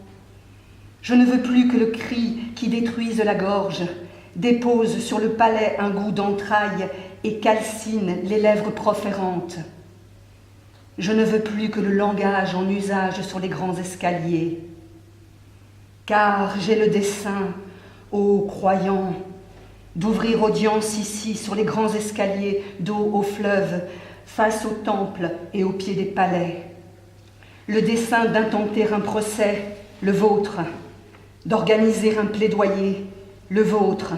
[SPEAKER 6] Je ne veux plus que le cri qui détruise la gorge dépose sur le palais un goût d'entrailles et calcine les lèvres proférantes. Je ne veux plus que le langage en usage sur les grands escaliers, car j'ai le dessein, ô croyants, d'ouvrir audience ici sur les grands escaliers d'eau au fleuve, face au temple et au pied des palais. Le dessein d'intenter un procès, le vôtre, d'organiser un plaidoyer, le vôtre,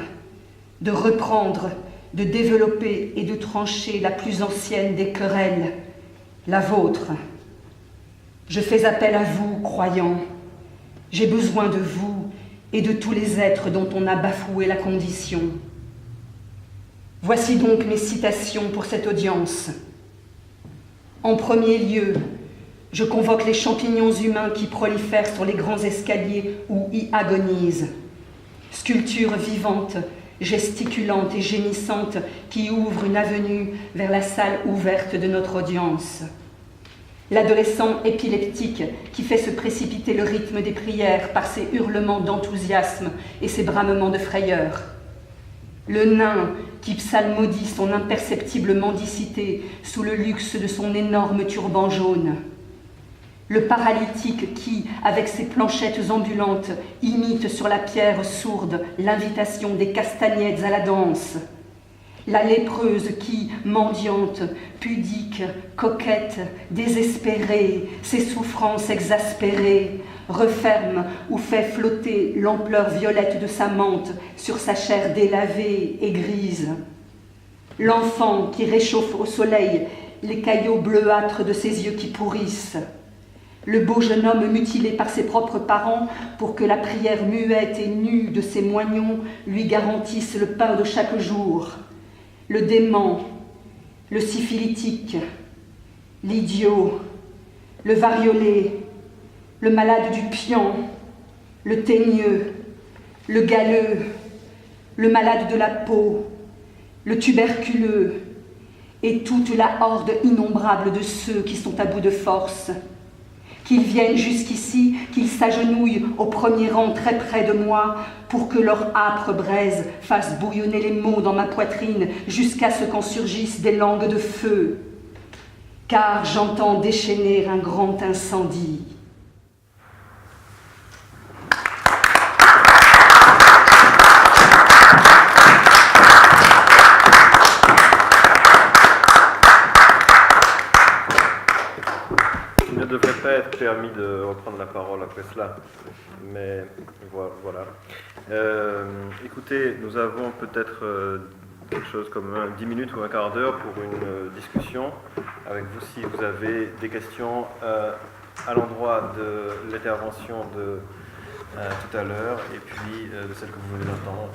[SPEAKER 6] de reprendre, de développer et de trancher la plus ancienne des querelles, la vôtre. Je fais appel à vous, croyants. J'ai besoin de vous et de tous les êtres dont on a bafoué la condition. Voici donc mes citations pour cette audience. En premier lieu, je convoque les champignons humains qui prolifèrent sur les grands escaliers ou y agonisent. Sculptures vivantes, gesticulantes et gémissantes qui ouvrent une avenue vers la salle ouverte de notre audience. L'adolescent épileptique qui fait se précipiter le rythme des prières par ses hurlements d'enthousiasme et ses bramements de frayeur. Le nain qui psalmodie son imperceptible mendicité sous le luxe de son énorme turban jaune. Le paralytique qui, avec ses planchettes ambulantes, imite sur la pierre sourde l'invitation des castagnettes à la danse. La lépreuse qui, mendiante, pudique, coquette, désespérée, ses souffrances exaspérées, referme ou fait flotter l'ampleur violette de sa mante sur sa chair délavée et grise. L'enfant qui réchauffe au soleil les caillots bleuâtres de ses yeux qui pourrissent. Le beau jeune homme mutilé par ses propres parents pour que la prière muette et nue de ses moignons lui garantisse le pain de chaque jour. Le dément, le syphilitique, l'idiot, le variolé, le malade du pian, le teigneux, le galeux, le malade de la peau, le tuberculeux et toute la horde innombrable de ceux qui sont à bout de force. Qu'ils viennent jusqu'ici, qu'ils s'agenouillent au premier rang très près de moi pour que leur âpre braise fasse bouillonner les mots dans ma poitrine jusqu'à ce qu'en surgissent des langues de feu. Car j'entends déchaîner un grand incendie.
[SPEAKER 1] Il ne devrait pas être permis de reprendre la parole après cela, mais voilà. Écoutez, nous avons peut-être quelque chose comme 10 minutes ou un quart d'heure pour une discussion avec vous si vous avez des questions à l'endroit de l'intervention de tout à l'heure et puis de celle que vous venez d'entendre.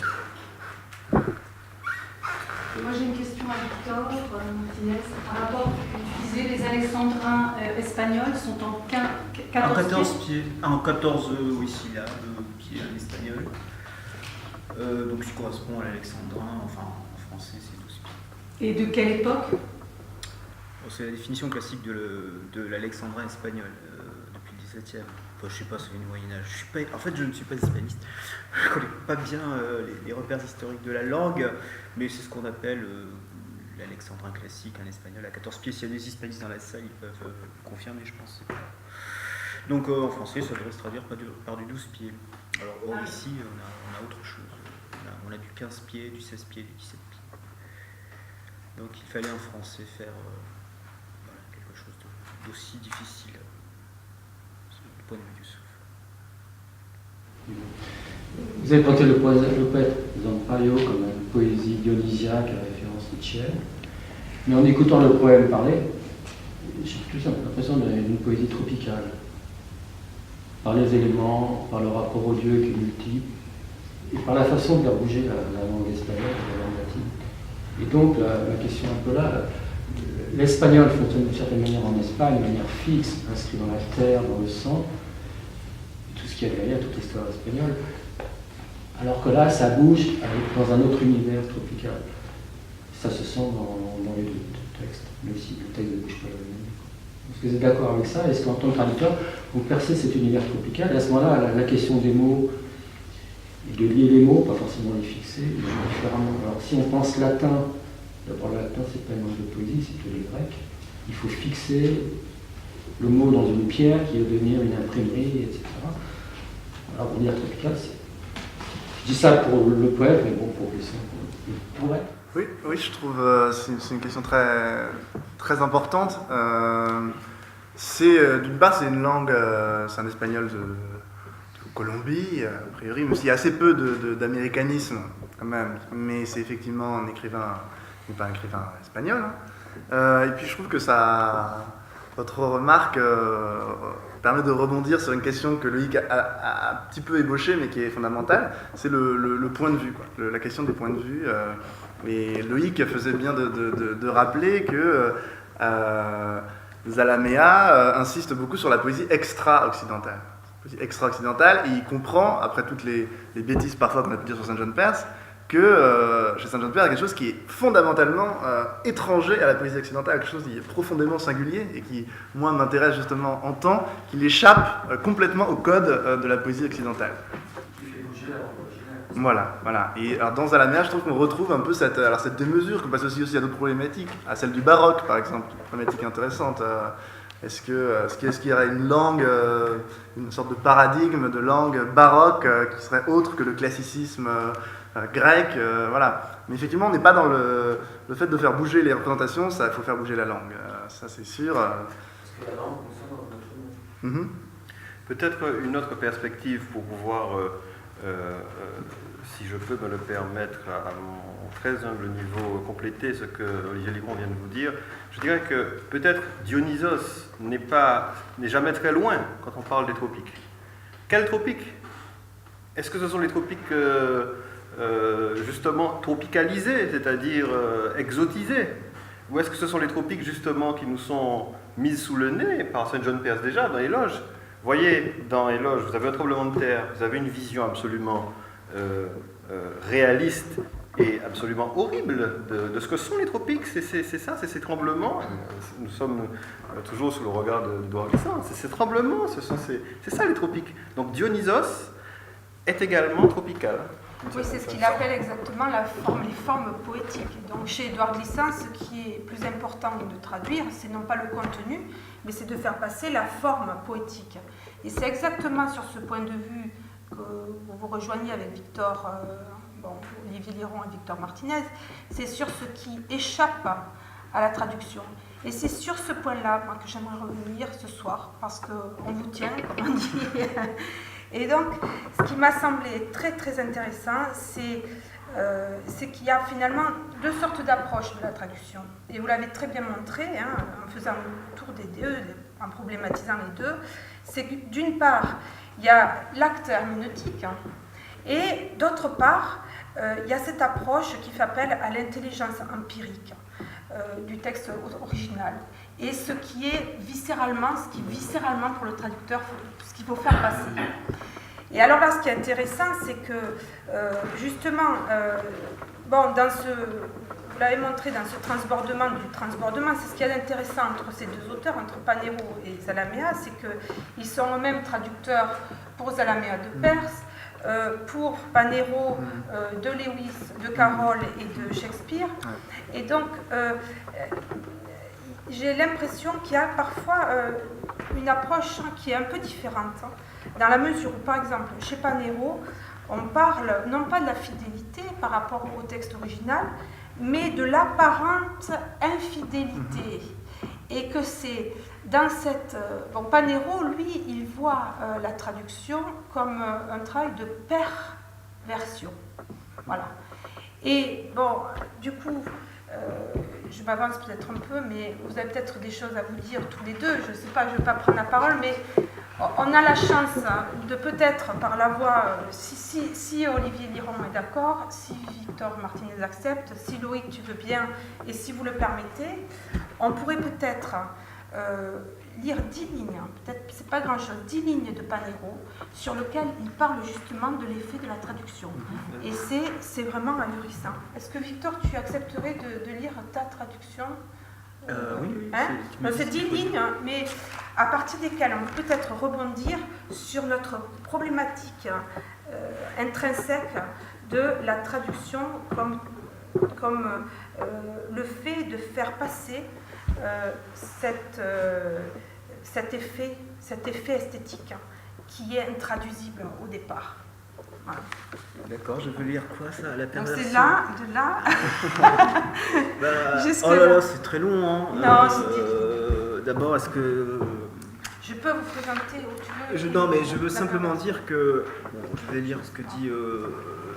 [SPEAKER 4] Moi j'ai une question à Victor Martinez. Par rapport, tu disais les alexandrins espagnols sont en 14
[SPEAKER 3] pieds. En 14 oui, là, pieds en espagnol. Donc ce correspond à l'alexandrin, enfin en français c'est 12 pieds.
[SPEAKER 4] Et de quelle époque?
[SPEAKER 3] C'est la définition classique de l'alexandrin espagnol, depuis le XVIIe. Enfin, je sais pas, c'est le Moyen-Âge. En fait, je ne suis pas hispaniste. Je ne connais pas bien les repères historiques de la langue, mais c'est ce qu'on appelle l'alexandrin classique en espagnol à 14 pieds. S'il y a des hispanistes dans la salle, ils peuvent confirmer, je pense. Donc en français, ça devrait se traduire par du 12 pieds. Alors ici, on a autre chose. On a du 15 pieds, du 16 pieds, du 17 pieds. Donc il fallait en français faire quelque chose d'aussi difficile du point de vue du souffle.
[SPEAKER 7] Vous avez présenté le poète Zampaio comme une poésie dionysiaque à référence nietzschéenne, mais en écoutant le poème parler, j'ai plutôt l'impression d'une poésie tropicale, par les éléments, par le rapport au Dieu qui est multiple, et par la façon de faire bouger la langue espagnole et la langue latine. Et donc la question un peu là, l'espagnol fonctionne d'une certaine manière en Espagne, de manière fixe, inscrit dans la terre, dans le sang, tout ce qui a derrière toute l'histoire espagnole. Alors que là, ça bouge dans un autre univers tropical. Ça se sent dans les deux textes, même si le texte ne bouge pas le même. Est-ce que vous êtes d'accord avec ça? Est-ce qu'en tant que traducteur, vous percez cet univers tropical? Et à ce moment-là, la question des mots, et de lier les mots, pas forcément les fixer, mais différemment. Alors si on pense latin, d'abord le latin, c'est pas une langue de poésie, c'est que le grec. Il faut fixer le mot dans une pierre qui va devenir une imprimerie, etc. Alors pour dire tropical, je dis ça pour le poète, mais bon, pour le poète.
[SPEAKER 5] Oui, je trouve c'est une question très, très importante. D'une part, c'est une langue, c'est un espagnol de Colombie, a priori, même s'il y a assez peu d'américanisme quand même, mais c'est effectivement un écrivain, mais pas un écrivain espagnol. Et puis je trouve que votre remarque permet de rebondir sur une question que Loïc a un petit peu ébauchée, mais qui est fondamentale, c'est le point de vue, quoi. La question des points de vue. Et Loïc faisait bien de rappeler que Zalamea insiste beaucoup sur la poésie extra-occidentale. Extra-occidentale, et il comprend, après toutes les bêtises parfois qu'on a pu dire sur Saint John Perse, que chez Saint John Perse, il y a quelque chose qui est fondamentalement étranger à la poésie occidentale, quelque chose qui est profondément singulier et qui, moi, m'intéresse justement en tant qu'il échappe complètement au code de la poésie occidentale. Voilà. Et alors, dans Zalamea, je trouve qu'on retrouve un peu cette démesure, qu'on passe aussi à d'autres problématiques, à celle du baroque, par exemple, une problématique intéressante. Est-ce qu'il y aurait une langue, une sorte de paradigme de langue baroque qui serait autre que le classicisme grec, voilà. Mais effectivement, on n'est pas dans le fait de faire bouger les représentations, il faut faire bouger la langue, ça c'est sûr.
[SPEAKER 7] Est-ce que la langue fonctionne dans notre monde?
[SPEAKER 1] Peut-être une autre perspective pour pouvoir, si je peux me le permettre, à mon très humble niveau, compléter ce que Olivier Liron vient de vous dire. Je dirais que peut-être Dionysos n'est jamais très loin quand on parle des tropiques. Quels tropiques? Est-ce que ce sont les tropiques justement tropicalisés, c'est-à-dire exotisés? Ou est-ce que ce sont les tropiques justement qui nous sont mises sous le nez par Saint John Perse déjà dans Éloge? Vous voyez, dans Éloge, vous avez un tremblement de terre, vous avez une vision absolument réaliste et absolument horrible de ce que sont les tropiques. C'est ça, c'est ces tremblements. Nous sommes toujours sous le regard d'Édouard Glissant. C'est ces tremblements, c'est ça les tropiques. Donc Dionysos est également tropical.
[SPEAKER 2] Oui, c'est ce qu'il appelle exactement les formes poétiques. Donc chez Édouard Glissant, ce qui est plus important de traduire, c'est non pas le contenu, mais c'est de faire passer la forme poétique. Et c'est exactement sur ce point de vue que vous vous rejoignez avec Olivier Liron et Victor Martinez, c'est sur ce qui échappe à la traduction. Et c'est sur ce point-là que j'aimerais revenir ce soir, parce qu'on vous tient, comme on dit. Et donc, ce qui m'a semblé très très intéressant, c'est qu'il y a finalement deux sortes d'approches de la traduction. Et vous l'avez très bien montré, en faisant le tour des deux, en problématisant les deux, c'est que d'une part, il y a l'acte herméneutique, et d'autre part, il y a cette approche qui fait appel à l'intelligence empirique du texte original. Et ce qui est viscéralement pour le traducteur, ce qu'il faut faire passer. Et alors là, ce qui est intéressant, c'est que justement, vous l'avez montré dans ce transbordement, c'est ce qu'il y a d'intéressant entre ces deux auteurs, entre Panero et Zalamea, c'est qu'ils sont eux-mêmes traducteurs pour Zalamea de Perse, pour Panero de Lewis, de Carroll et de Shakespeare. Et donc, j'ai l'impression qu'il y a parfois une approche qui est un peu différente, dans la mesure où, par exemple, chez Panero, on parle non pas de la fidélité par rapport au texte original, mais de l'apparente infidélité. Et que c'est dans cette... Panero, lui, il voit la traduction comme un travail de perversion. Voilà. Et du coup, je m'avance peut-être un peu, mais vous avez peut-être des choses à vous dire tous les deux. Je ne sais pas, je ne vais pas prendre la parole, mais on a la chance de peut-être, par la voix, si Olivier Liron est d'accord, si Victor Martinez accepte, si Loïc tu veux bien, et si vous le permettez, on pourrait peut-être lire 10 lignes, peut-être c'est pas grand-chose, 10 lignes de Panero, sur lesquelles il parle justement de l'effet de la traduction. Et c'est vraiment ahurissant. Est-ce que Victor, tu accepterais de lire ta traduction?
[SPEAKER 3] Oui.
[SPEAKER 2] C'est 10 lignes, mais à partir desquelles on peut peut-être rebondir sur notre problématique intrinsèque de la traduction comme le fait de faire passer cet effet esthétique qui est intraduisible au départ. Voilà.
[SPEAKER 3] D'accord, je veux lire quoi ça, la
[SPEAKER 2] Donc
[SPEAKER 3] perversion?
[SPEAKER 2] c'est là, de là,
[SPEAKER 3] Bah,
[SPEAKER 2] jusque
[SPEAKER 3] oh là
[SPEAKER 2] là.
[SPEAKER 3] là, c'est très long, hein.
[SPEAKER 2] Non, c'est
[SPEAKER 3] D'abord, est-ce que...
[SPEAKER 2] je peux vous présenter où tu veux.
[SPEAKER 3] Non, mais je veux
[SPEAKER 2] La
[SPEAKER 3] simplement
[SPEAKER 2] perversion.
[SPEAKER 3] dire que... Bon, je vais lire ce que dit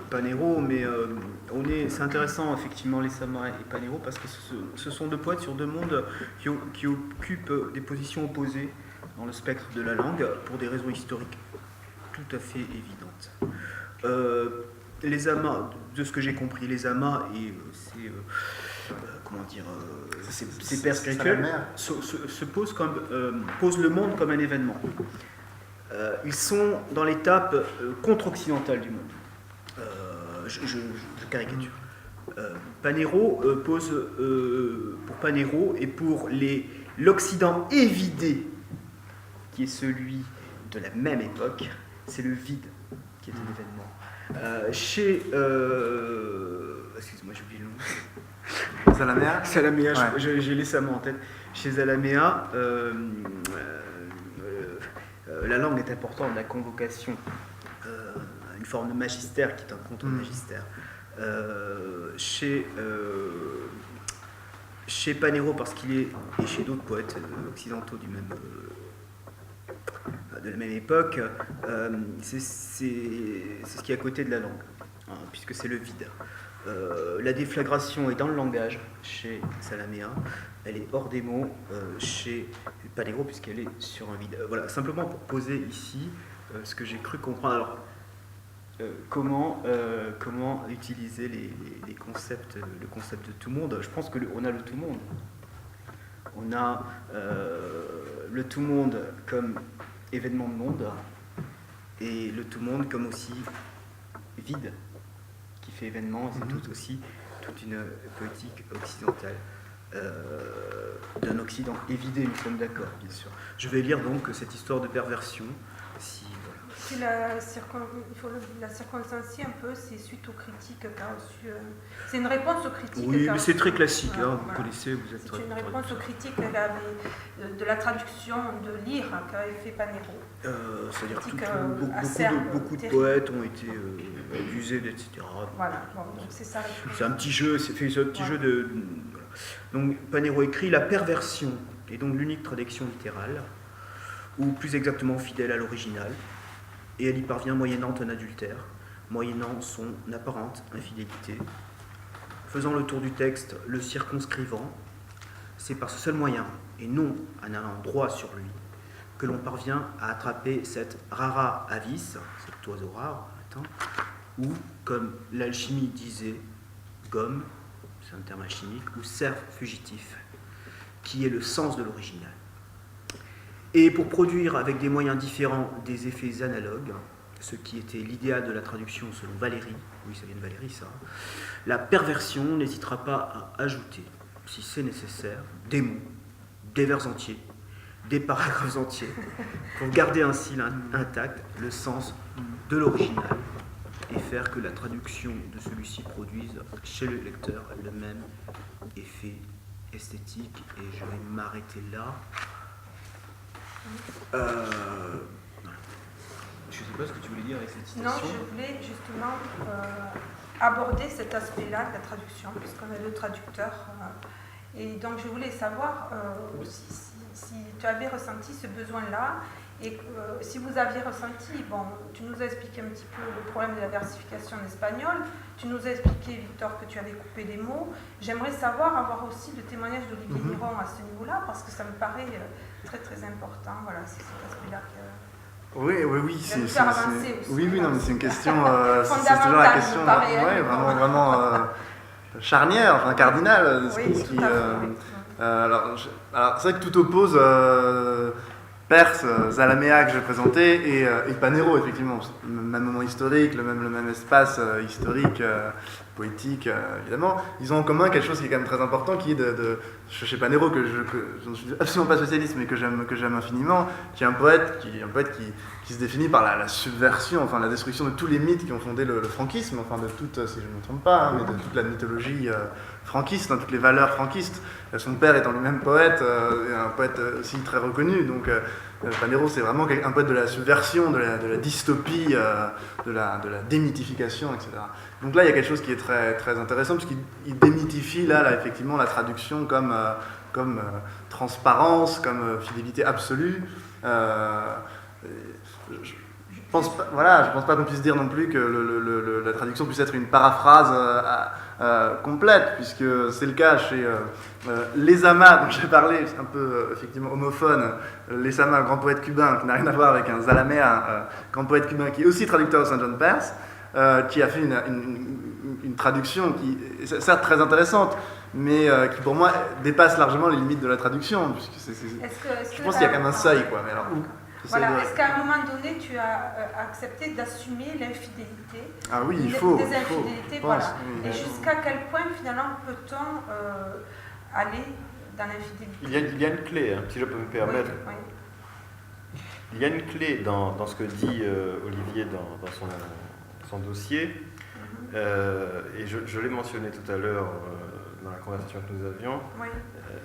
[SPEAKER 3] Panero, mais c'est intéressant, effectivement, les Sama et Panero, parce que ce sont deux poètes sur deux mondes qui occupent des positions opposées dans le spectre de la langue, pour des raisons historiques tout à fait évidentes. Les amas, de ce que j'ai compris, les amas et ces pères spirituels posent le monde comme un événement. Ils sont dans l'étape contre-occidentale du monde. Je caricature. Panero pose pour Panero et pour l'Occident évidé, qui est celui de la même époque, c'est le vide qui est un événement. Excuse-moi, j'ai oublié le nom.
[SPEAKER 5] Zalamea.
[SPEAKER 3] Zalamea,
[SPEAKER 5] Ouais.
[SPEAKER 3] j'ai les Sama en tête. Chez Zalamea, la langue est importante, la convocation, une forme de magistère qui est un contre-magistère. Chez Panero, parce qu'il est, et chez d'autres poètes occidentaux de la même époque, c'est ce qui est à côté de la langue, hein, puisque c'est le vide. La déflagration est dans le langage chez Zalamea, elle est hors des mots chez Panero, puisqu'elle est sur un vide. Voilà, simplement pour poser ici ce que j'ai cru comprendre. Alors, comment utiliser les concepts, le concept de tout monde. Je pense qu'on a le tout monde. On a le tout monde comme événement de monde et le tout monde comme aussi vide qui fait événement. C'est tout aussi toute une poétique occidentale d'un Occident évidé, nous sommes d'accord, bien sûr. Je vais lire donc cette histoire de perversion.
[SPEAKER 2] Il faut la circonstancier un peu, c'est suite aux critiques qu'a reçues. C'est une réponse aux critiques.
[SPEAKER 3] Oui, mais c'est très classique,
[SPEAKER 2] Voilà,
[SPEAKER 3] vous connaissez, vous êtes...
[SPEAKER 2] C'est une réponse aux critiques de la traduction de lire qu'avait fait Panero.
[SPEAKER 3] C'est-à-dire
[SPEAKER 2] critique,
[SPEAKER 3] beaucoup de
[SPEAKER 2] terrible.
[SPEAKER 3] poètes ont été abusés, etc.
[SPEAKER 2] Voilà, bon, donc c'est ça.
[SPEAKER 3] C'est un petit jeu, c'est un petit jeu de... Voilà. Donc Panero écrit « La perversion est donc l'unique traduction littérale, ou plus exactement fidèle à l'original, et elle y parvient moyennant un adultère, moyennant son apparente infidélité. Faisant le tour du texte, le circonscrivant, c'est par ce seul moyen, et non en allant droit sur lui, que l'on parvient à attraper cette rara avis, cet oiseau rare, latin, ou, comme l'alchimie disait, gomme, c'est un terme alchimique, ou cerf fugitif, qui est le sens de l'original. Et pour produire avec des moyens différents des effets analogues, ce qui était l'idéal de la traduction selon Valéry, oui ça vient de Valéry ça, la perversion n'hésitera pas à ajouter, si c'est nécessaire, des mots, des vers entiers, des paragraphes entiers, pour garder ainsi intact le sens de l'original et faire que la traduction de celui-ci produise chez le lecteur le même effet esthétique. Et je vais m'arrêter là. Voilà. Je ne sais pas ce que tu voulais dire avec cette citation.
[SPEAKER 2] Non, je voulais justement aborder cet aspect-là de la traduction, puisqu'on a deux traducteurs. Et donc je voulais savoir si tu avais ressenti ce besoin-là, et si vous aviez ressenti, bon, tu nous as expliqué un petit peu le problème de la versification en espagnol, tu nous as expliqué, Victor, que tu avais coupé des mots. J'aimerais avoir aussi le témoignage d'Olivier Niron à ce niveau-là, parce que ça me paraît très très important. Voilà, c'est cet aspect-là que...
[SPEAKER 5] Oui,
[SPEAKER 2] nous faire avancer aussi.
[SPEAKER 5] Oui, non, mais c'est une question, c'est
[SPEAKER 2] fondamentale,
[SPEAKER 5] toujours la question,
[SPEAKER 2] me paraît,
[SPEAKER 5] vraiment charnière, enfin cardinale,
[SPEAKER 2] Oui, tout à fait.
[SPEAKER 5] Alors, c'est vrai que tout oppose Perse, Zalamea que j'ai présenté et Panero, effectivement. Le même moment historique, le même espace historique, poétique, évidemment. Ils ont en commun quelque chose qui est quand même très important, qui est chez Panero, que je ne suis absolument pas spécialiste, mais que j'aime infiniment, qui est un poète qui se définit par la subversion, enfin la destruction de tous les mythes qui ont fondé le franquisme, enfin de toute, si je ne me trompe pas, mais de toute la mythologie franquiste, toutes les valeurs franquistes. Son père étant lui-même poète, un poète aussi très reconnu, donc Panero c'est vraiment un poète de la subversion, de la dystopie, de la démythification, etc. Donc là il y a quelque chose qui est très, très intéressant, puisqu'il démythifie là effectivement la traduction comme transparence, comme fidélité absolue. Je pense pas qu'on puisse dire non plus que la traduction puisse être une paraphrase complète, puisque c'est le cas chez Lezama, dont j'ai parlé, un peu effectivement homophone. Lezama, un grand poète cubain, qui n'a rien à voir avec un Zalamea, grand poète cubain qui est aussi traducteur au Saint John Perse, qui a fait une traduction qui est certes très intéressante, mais qui pour moi dépasse largement les limites de la traduction, puisque je pense qu'il y a quand même un seuil, quoi. Mais alors,
[SPEAKER 2] voilà. Est-ce qu'à un moment donné, tu as accepté d'assumer l'infidélité?
[SPEAKER 5] Ah oui, il faut.
[SPEAKER 2] Des infidélités,
[SPEAKER 5] je pense,
[SPEAKER 2] voilà.
[SPEAKER 5] oui.
[SPEAKER 2] Et jusqu'à quel point, finalement, peut-on aller dans l'infidélité?
[SPEAKER 1] Il y a une clé, hein, si je peux me permettre.
[SPEAKER 2] Oui.
[SPEAKER 1] Il y a une clé dans ce que dit Olivier dans son dossier, et je l'ai mentionné tout à l'heure dans la conversation que nous avions,
[SPEAKER 2] Oui.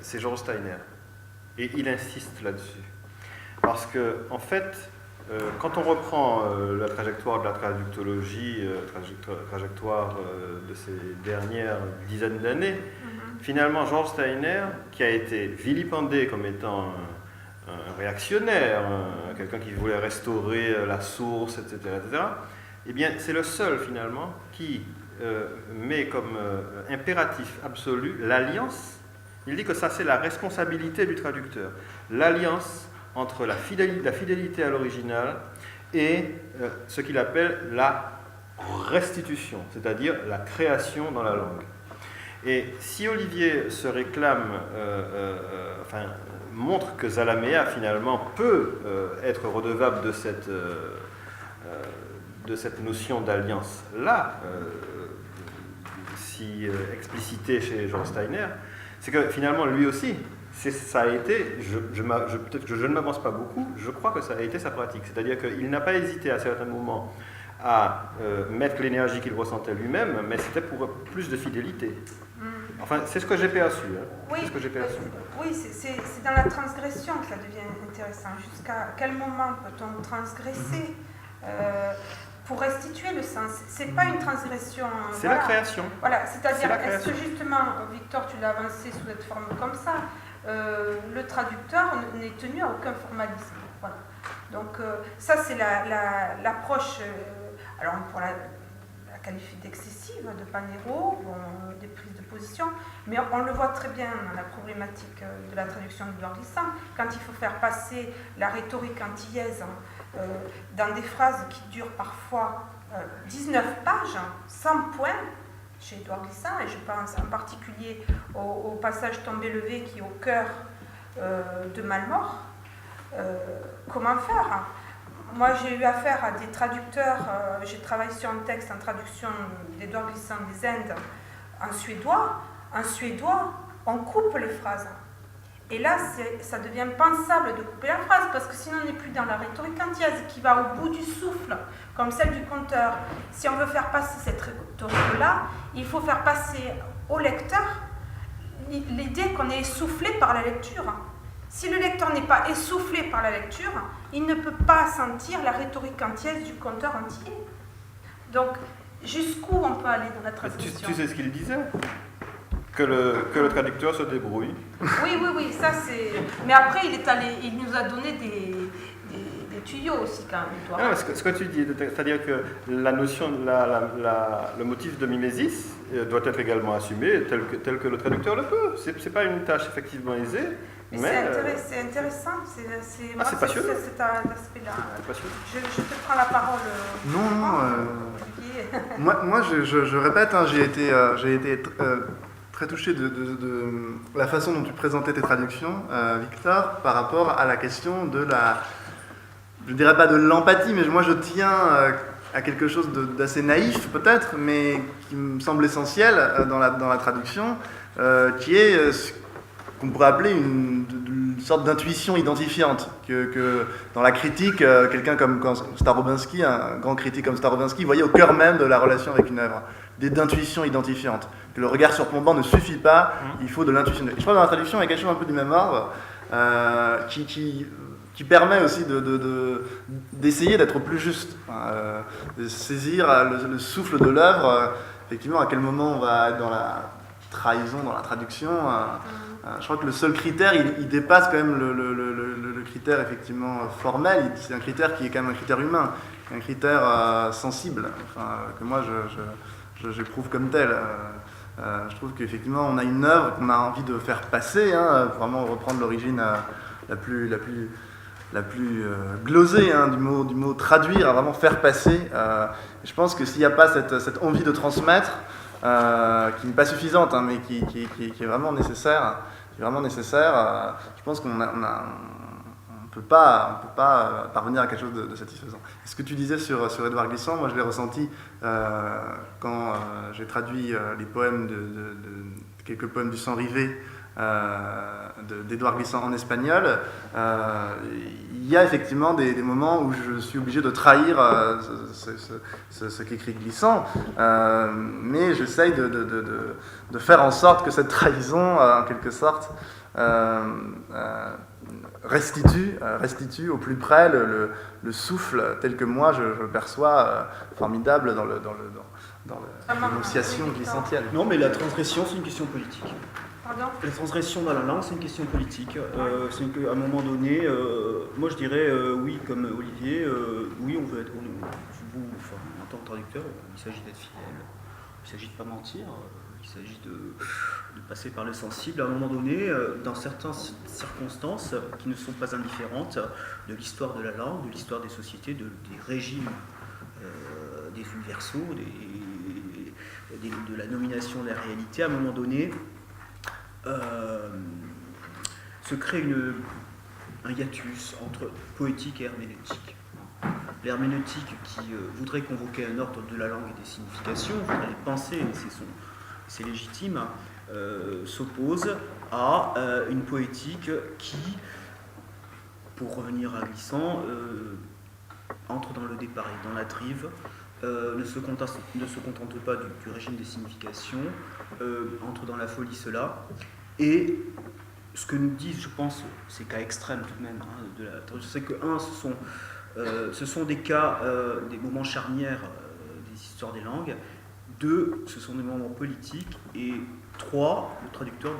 [SPEAKER 1] C'est George Steiner. Et il insiste là-dessus. Parce que, en fait, quand on reprend la trajectoire de la traductologie, trajectoire de ces dernières dizaines d'années, finalement, George Steiner, qui a été vilipendé comme étant un réactionnaire, quelqu'un qui voulait restaurer la source, etc., eh bien, c'est le seul, finalement, qui met comme impératif absolu l'alliance. Il dit que ça, c'est la responsabilité du traducteur. L'alliance entre la fidélité à l'original et ce qu'il appelle la restitution, c'est-à-dire la création dans la langue. Et si Olivier se réclame, montre que Zalamea finalement peut être redevable de cette notion d'alliance-là, si explicitée chez George Steiner, c'est que finalement lui aussi, ça a été, peut-être que je ne m'avance pas beaucoup, je crois que ça a été sa pratique. C'est-à-dire qu'il n'a pas hésité à certains moments à mettre l'énergie qu'il ressentait lui-même, mais c'était pour plus de fidélité. Enfin, c'est ce que j'ai perçu. Hein.
[SPEAKER 2] Oui,
[SPEAKER 1] c'est ce que j'ai perçu.
[SPEAKER 2] Oui, c'est dans la transgression que ça devient intéressant. Jusqu'à quel moment peut-on transgresser pour restituer le sens? C'est pas une transgression.
[SPEAKER 1] C'est la création.
[SPEAKER 2] Voilà, c'est-à-dire, est-ce que justement, Victor, tu l'as avancé sous cette forme comme ça, le traducteur n'est tenu à aucun formalisme. Voilà. Donc, ça, c'est l'approche. Alors, on pourrait la qualifier d'excessive de Panero, des prises de position, mais on le voit très bien dans la problématique de la traduction d'Édouard Glissant, quand il faut faire passer la rhétorique antillaise dans des phrases qui durent parfois 19 pages, 100 points, chez Édouard Glissant, et je pense en particulier au passage tombé-levé qui est au cœur de Malmort. Comment faire? Moi, j'ai eu affaire à des traducteurs, j'ai travaillé sur un texte en traduction d'Édouard Glissant des Indes en suédois. En suédois, on coupe les phrases. Et là, ça devient pensable de couper la phrase, parce que sinon on n'est plus dans la rhétorique antillaise qui va au bout du souffle, comme celle du conteur. Si on veut faire passer cette rhétorique-là, il faut faire passer au lecteur l'idée qu'on est essoufflé par la lecture. Si le lecteur n'est pas essoufflé par la lecture, il ne peut pas sentir la rhétorique antillaise du conteur antillais. Donc, jusqu'où on peut aller dans la traduction?
[SPEAKER 1] Tu sais ce qu'il disait? Que le traducteur se débrouille.
[SPEAKER 2] Oui, ça c'est... Mais après, il nous a donné des tuyaux aussi quand même.
[SPEAKER 1] Ce que tu dis, c'est-à-dire que la notion, le motif de mimésis doit être également assumé tel que le traducteur le peut. C'est pas une tâche effectivement aisée.
[SPEAKER 2] Mais c'est intéressant, c'est
[SPEAKER 1] passionnant.
[SPEAKER 2] Cet aspect-là.
[SPEAKER 1] C'est passionnant.
[SPEAKER 2] Je te prends la parole.
[SPEAKER 5] Non. Moi, je répète, hein, j'ai été très touché de la façon dont tu présentais tes traductions, Victor, par rapport à la question de la, je ne dirais pas de l'empathie, mais moi je tiens à quelque chose d'assez naïf peut-être, mais qui me semble essentiel dans la traduction, qui est ce qu'on pourrait appeler une sorte d'intuition identifiante, que dans la critique, quelqu'un comme Starobinski, un grand critique comme Starobinski, voyait au cœur même de la relation avec une œuvre, d'intuition identifiante, que le regard surplombant ne suffit pas, il faut de l'intuition. Je crois que dans la traduction, il y a quelque chose un peu du même ordre, qui permet aussi d'essayer d'être plus juste, de saisir le souffle de l'œuvre, effectivement à quel moment on va être dans la trahison, dans la traduction. Je crois que le seul critère, il dépasse quand même le critère effectivement formel, c'est un critère qui est quand même un critère humain, un critère sensible, que moi j'éprouve comme tel. Je trouve qu'effectivement on a une œuvre qu'on a envie de faire passer, vraiment reprendre l'origine la plus glosée du mot traduire, à vraiment faire passer. Je pense que s'il n'y a pas cette envie de transmettre, qui n'est pas suffisante, mais qui est vraiment nécessaire, je pense qu'on ne peut pas parvenir à quelque chose de satisfaisant. Et ce que tu disais sur Édouard Glissant, moi je l'ai ressenti quand j'ai traduit les poèmes quelques poèmes du Sang Rivet d'Édouard Glissant en espagnol. Il y a effectivement des moments où je suis obligé de trahir ce qu'écrit Glissant, mais j'essaye de faire en sorte que cette trahison, en quelque sorte, restitue au plus près le souffle tel que moi je le perçois formidable dans l'énonciation glissantienne.
[SPEAKER 3] Non, mais la transgression, c'est une question politique.
[SPEAKER 2] Pardon ?
[SPEAKER 3] La transgression dans la langue, c'est une question politique. C'est qu'à un moment donné, moi je dirais oui, comme Olivier, oui, on veut être. En tant que traducteur, il s'agit d'être fidèle, il s'agit de ne pas mentir, il s'agit de passer par le sensible. À un moment donné, dans certaines circonstances qui ne sont pas indifférentes de l'histoire de la langue, de l'histoire des sociétés, des régimes, des universaux, de la nomination de la réalité, à un moment donné, se crée un hiatus entre poétique et herméneutique. L'herméneutique qui voudrait convoquer un ordre de la langue et des significations, voudrait les penser, et c'est légitime, s'oppose à une poétique qui, pour revenir à Glissant, entre dans le départ et dans la trive, ne se contente pas du régime des significations, entre dans la folie cela, et ce que nous disent, je pense, ces cas extrêmes tout de même, c'est que ce sont des cas, des moments charnières des histoires des langues, 2, ce sont des moments politiques, et 3, le traducteur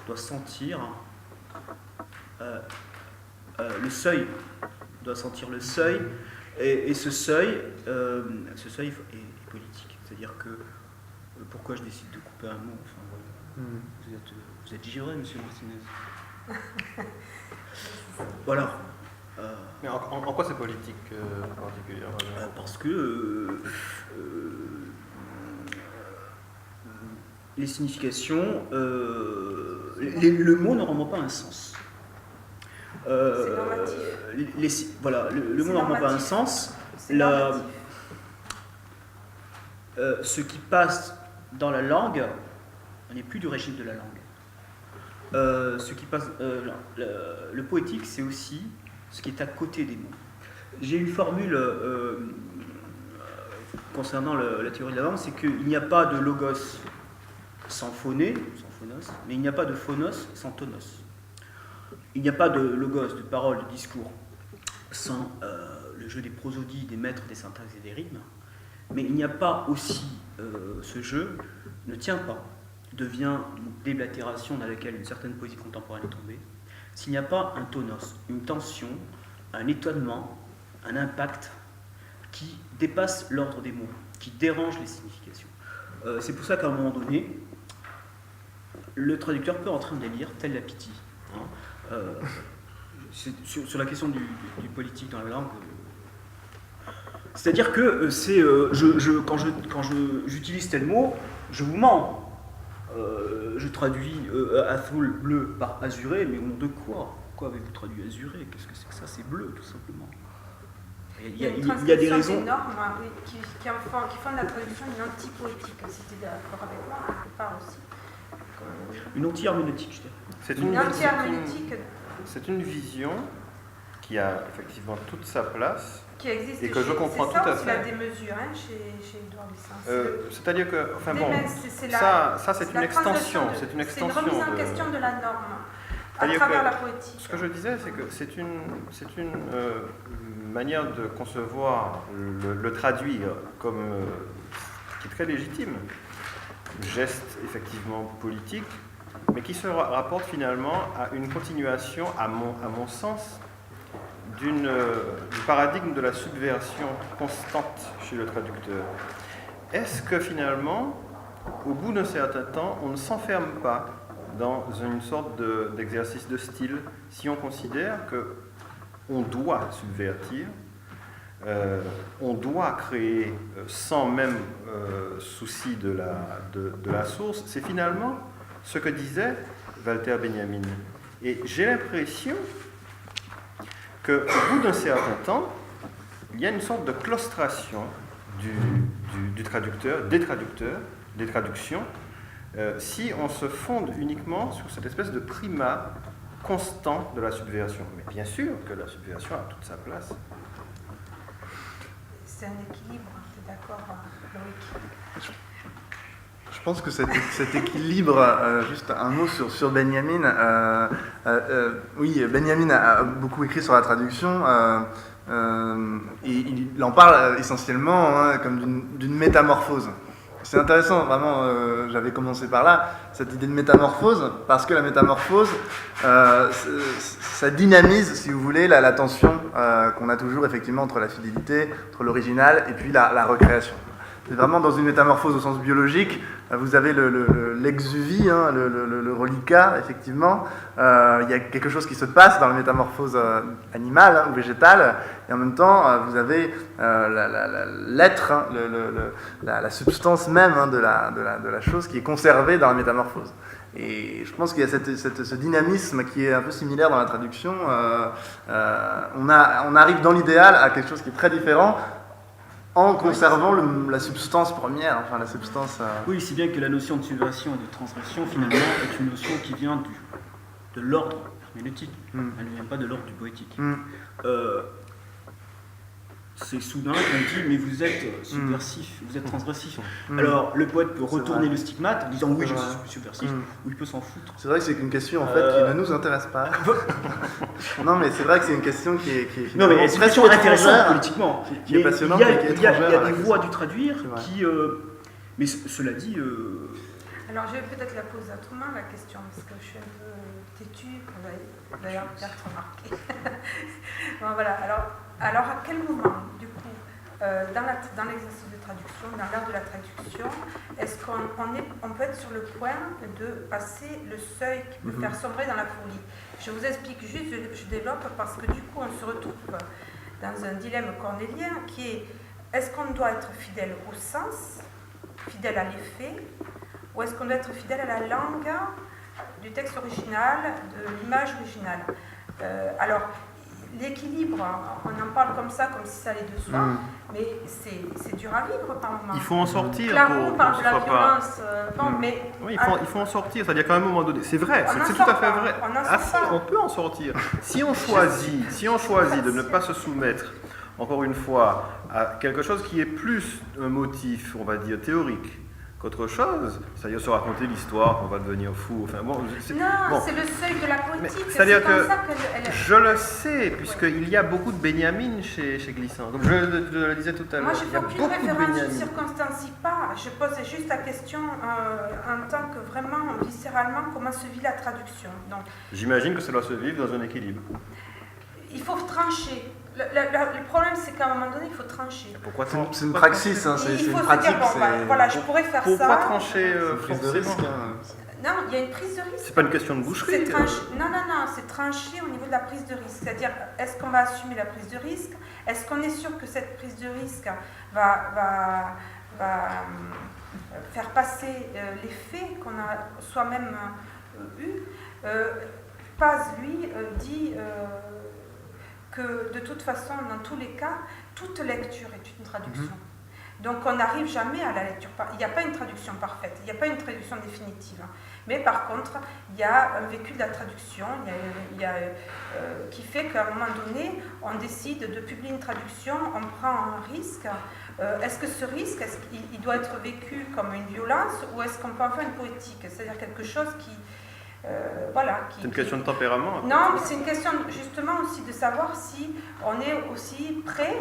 [SPEAKER 3] doit sentir le seuil, et ce seuil est politique. C'est-à-dire que, pourquoi je décide de couper un mot, enfin, voilà. Vous êtes givré, monsieur Martinez. Voilà.
[SPEAKER 1] Mais en quoi c'est politique particulièrement ?
[SPEAKER 3] Parce que les significations, le mot ne rend pas un sens.
[SPEAKER 2] C'est normatif.
[SPEAKER 3] Le mot ne rend pas un sens. Ce qui passe dans la langue n'est plus du régime de la langue. Ce qui passe, le poétique, c'est aussi ce qui est à côté des mots. J'ai une formule concernant la théorie de la langue, c'est qu'il n'y a pas de logos sans phoné, sans phonos, mais il n'y a pas de phonos sans tonos. Il n'y a pas de logos, de parole, de discours, sans le jeu des prosodies, des maîtres, des syntaxes et des rythmes, mais il n'y a pas aussi, ce jeu ne tient pas, devient une déblatération dans laquelle une certaine poésie contemporaine est tombée, s'il n'y a pas un tonos, une tension, un étonnement, un impact qui dépasse l'ordre des mots, qui dérange les significations. C'est pour ça qu'à un moment donné, le traducteur peut entrer en délire, tel la Pity. Sur la question du politique dans la langue, c'est-à-dire que quand j'utilise tel mot, je vous mens. je traduis azul, bleu, par azuré, mais au nom de quoi? Pourquoi avez-vous traduit azuré? Qu'est-ce que c'est que ça? C'est bleu, tout simplement. Il y a des raisons.
[SPEAKER 2] Des normes qui font de la traduction une anti-poétique. Si tu es d'accord avec moi, quelque part aussi.
[SPEAKER 3] Une anti-herméneutique, je dirais.
[SPEAKER 2] Une anti-herméneutique.
[SPEAKER 1] C'est une vision qui a effectivement toute sa place.
[SPEAKER 2] Qui existe
[SPEAKER 1] et que je comprends tout à fait.
[SPEAKER 2] C'est ça aussi la démesure chez Édouard Glissant.
[SPEAKER 1] C'est-à-dire que, enfin bon, ça c'est une extension. C'est une
[SPEAKER 2] remise en question de la norme à travers la poétique.
[SPEAKER 1] Ce que je disais, c'est que c'est une manière de concevoir le traduire comme qui est très légitime, geste effectivement politique, mais qui se rapporte finalement à une continuation, à mon sens, du paradigme de la subversion constante chez le traducteur. Est-ce que finalement, au bout d'un certain temps, on ne s'enferme pas dans une sorte d'exercice de style si on considère qu'on doit subvertir, on doit créer sans même souci de la source? C'est finalement ce que disait Walter Benjamin. Et j'ai l'impression qu'au bout d'un certain temps, il y a une sorte de claustration du traducteur, des traducteurs, des traductions, si on se fonde uniquement sur cette espèce de primat constant de la subversion. Mais bien sûr que la subversion a toute sa place.
[SPEAKER 2] C'est un équilibre, tu es d'accord, Loïc?
[SPEAKER 5] Je pense que cet équilibre, juste un mot sur Benjamin. Oui, Benjamin a beaucoup écrit sur la traduction, et il en parle essentiellement comme d'une métamorphose. C'est intéressant, vraiment, j'avais commencé par là, cette idée de métamorphose, parce que la métamorphose, ça dynamise, si vous voulez, la tension qu'on a toujours effectivement entre la fidélité, entre l'original et puis la recréation. C'est vraiment dans une métamorphose au sens biologique. Vous avez l'exuvie, le reliquat, effectivement. Il y a quelque chose qui se passe dans la métamorphose animale ou végétale, et en même temps, vous avez l'être, la substance même de la chose qui est conservée dans la métamorphose. Et je pense qu'il y a ce dynamisme qui est un peu similaire dans la traduction. On arrive dans l'idéal à quelque chose qui est très différent, en conservant la substance première, enfin la substance...
[SPEAKER 3] Oui, si bien que la notion de subversion et de transgression, finalement, est une notion qui vient de l'ordre herméneutique. Elle ne vient pas de l'ordre du poétique. C'est soudain qu'on dit, mais vous êtes subversif, vous êtes transgressif. Alors, le poète peut retourner le stigmate en disant, oui, je suis subversif, ou il peut s'en foutre.
[SPEAKER 5] C'est vrai que c'est une question, en fait, qui ne nous intéresse pas. Non, mais c'est vrai que c'est une question qui est
[SPEAKER 3] non, mais c'est une question intéressante politiquement.
[SPEAKER 5] Qui est passionnante,
[SPEAKER 3] il y a
[SPEAKER 5] des
[SPEAKER 3] voies du traduire qui... mais cela dit...
[SPEAKER 2] Alors, je vais peut-être la poser autrement, la question, parce que je suis un peu têtue, vous allez d'ailleurs peut-être remarquer. Bon, voilà, alors à quel moment, du coup, dans l'exercice de traduction, dans l'art de la traduction, est-ce qu'on peut être sur le point de passer le seuil qui peut faire sombrer dans la folie? Je vous explique juste, je développe, parce que du coup, on se retrouve dans un dilemme cornélien qui est, est-ce qu'on doit être fidèle au sens, fidèle à l'effet, ou est-ce qu'on doit être fidèle à la langue du texte original, de l'image originale? Alors, l'équilibre, on en parle comme ça, comme si ça allait de soi, mais c'est dur à vivre par moment.
[SPEAKER 1] Il faut en sortir.
[SPEAKER 2] Clairement, on parle de la violence, mais...
[SPEAKER 1] Oui, il faut en sortir, c'est-à-dire qu'à un moment donné, c'est vrai, c'est tout à fait vrai. On peut en sortir. Si on choisit de ne pas se soumettre, encore une fois, à quelque chose qui est plus un motif, on va dire, théorique, qu'autre chose, c'est-à-dire se raconter l'histoire qu'on va devenir fou. Enfin,
[SPEAKER 2] c'est le seuil de la poétique.
[SPEAKER 1] C'est-à-dire que je le sais, puisqu'il y a beaucoup de Benjamin chez Glissant. Comme je le disais tout à l'heure.
[SPEAKER 2] Moi, je ne fais aucune référence sur circonstancie pas. Je pose juste la question en tant que vraiment, viscéralement, comment se vit la traduction. Donc,
[SPEAKER 1] j'imagine que ça doit se vivre dans un équilibre.
[SPEAKER 2] Il faut trancher. Le problème, c'est qu'à un moment donné, il faut trancher.
[SPEAKER 5] Pourquoi c'est une praxis, c'est une pratique.
[SPEAKER 2] Voilà, je pourrais faire ça.
[SPEAKER 1] Pourquoi trancher forcément?
[SPEAKER 2] Non, il y a une prise de risque.
[SPEAKER 1] C'est pas une question de boucherie.
[SPEAKER 2] Non, c'est trancher au niveau de la prise de risque. C'est-à-dire, est-ce qu'on va assumer la prise de risque? Est-ce qu'on est sûr que cette prise de risque va faire passer les faits qu'on a soi-même eus. Paz, lui, dit que de toute façon, dans tous les cas, toute lecture est une traduction. Donc on n'arrive jamais à la lecture. Il n'y a pas une traduction parfaite, il n'y a pas une traduction définitive. Mais par contre, il y a un vécu de la traduction qui fait qu'à un moment donné, on décide de publier une traduction, on prend un risque. Est-ce que ce risque, il doit être vécu comme une violence ou est-ce qu'on peut en faire une poétique? C'est-à-dire quelque chose qui...
[SPEAKER 1] c'est une question de tempérament.
[SPEAKER 2] Non, c'est une question justement aussi de savoir si on est aussi prêt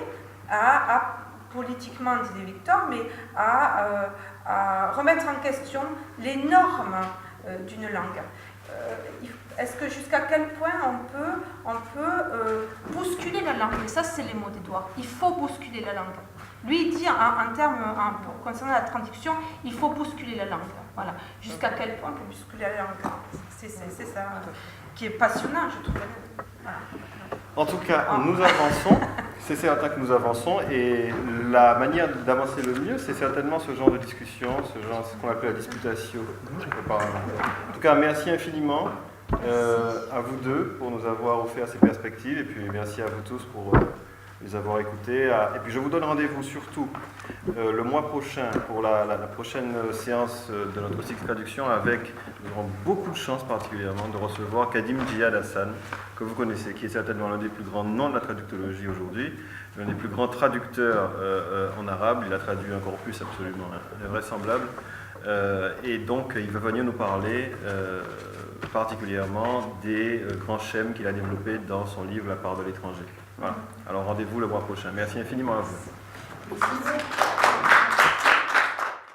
[SPEAKER 2] à politiquement, disait Victor, mais à remettre en question les normes d'une langue. Est-ce que jusqu'à quel point on peut bousculer la langue? Et ça, c'est les mots d'Édouard. Il faut bousculer la langue. Lui, il dit en termes, concernant la traduction, il faut bousculer la langue. Voilà. Jusqu'à quel point on peut bousculer la langue? C'est ça qui est passionnant, je trouve. Voilà.
[SPEAKER 1] En tout cas, nous avançons, c'est certain que nous avançons, et la manière d'avancer le mieux, c'est certainement ce genre de discussion, ce qu'on appelle la disputatio. En tout cas, merci infiniment à vous deux pour nous avoir offert ces perspectives, et puis merci à vous tous pour les avoir écoutés. Et puis je vous donne rendez-vous surtout le mois prochain pour la prochaine séance de notre cycle traduction avec, nous aurons beaucoup de chance particulièrement de recevoir Kadim Djihad Hassan, que vous connaissez, qui est certainement l'un des plus grands noms de la traductologie aujourd'hui, l'un des plus grands traducteurs en arabe. Il a traduit un corpus absolument invraisemblable. Et donc il va venir nous parler particulièrement des grands schèmes qu'il a développés dans son livre La part de l'étranger. Voilà. Alors rendez-vous le mois prochain. Merci infiniment à vous.
[SPEAKER 2] Merci.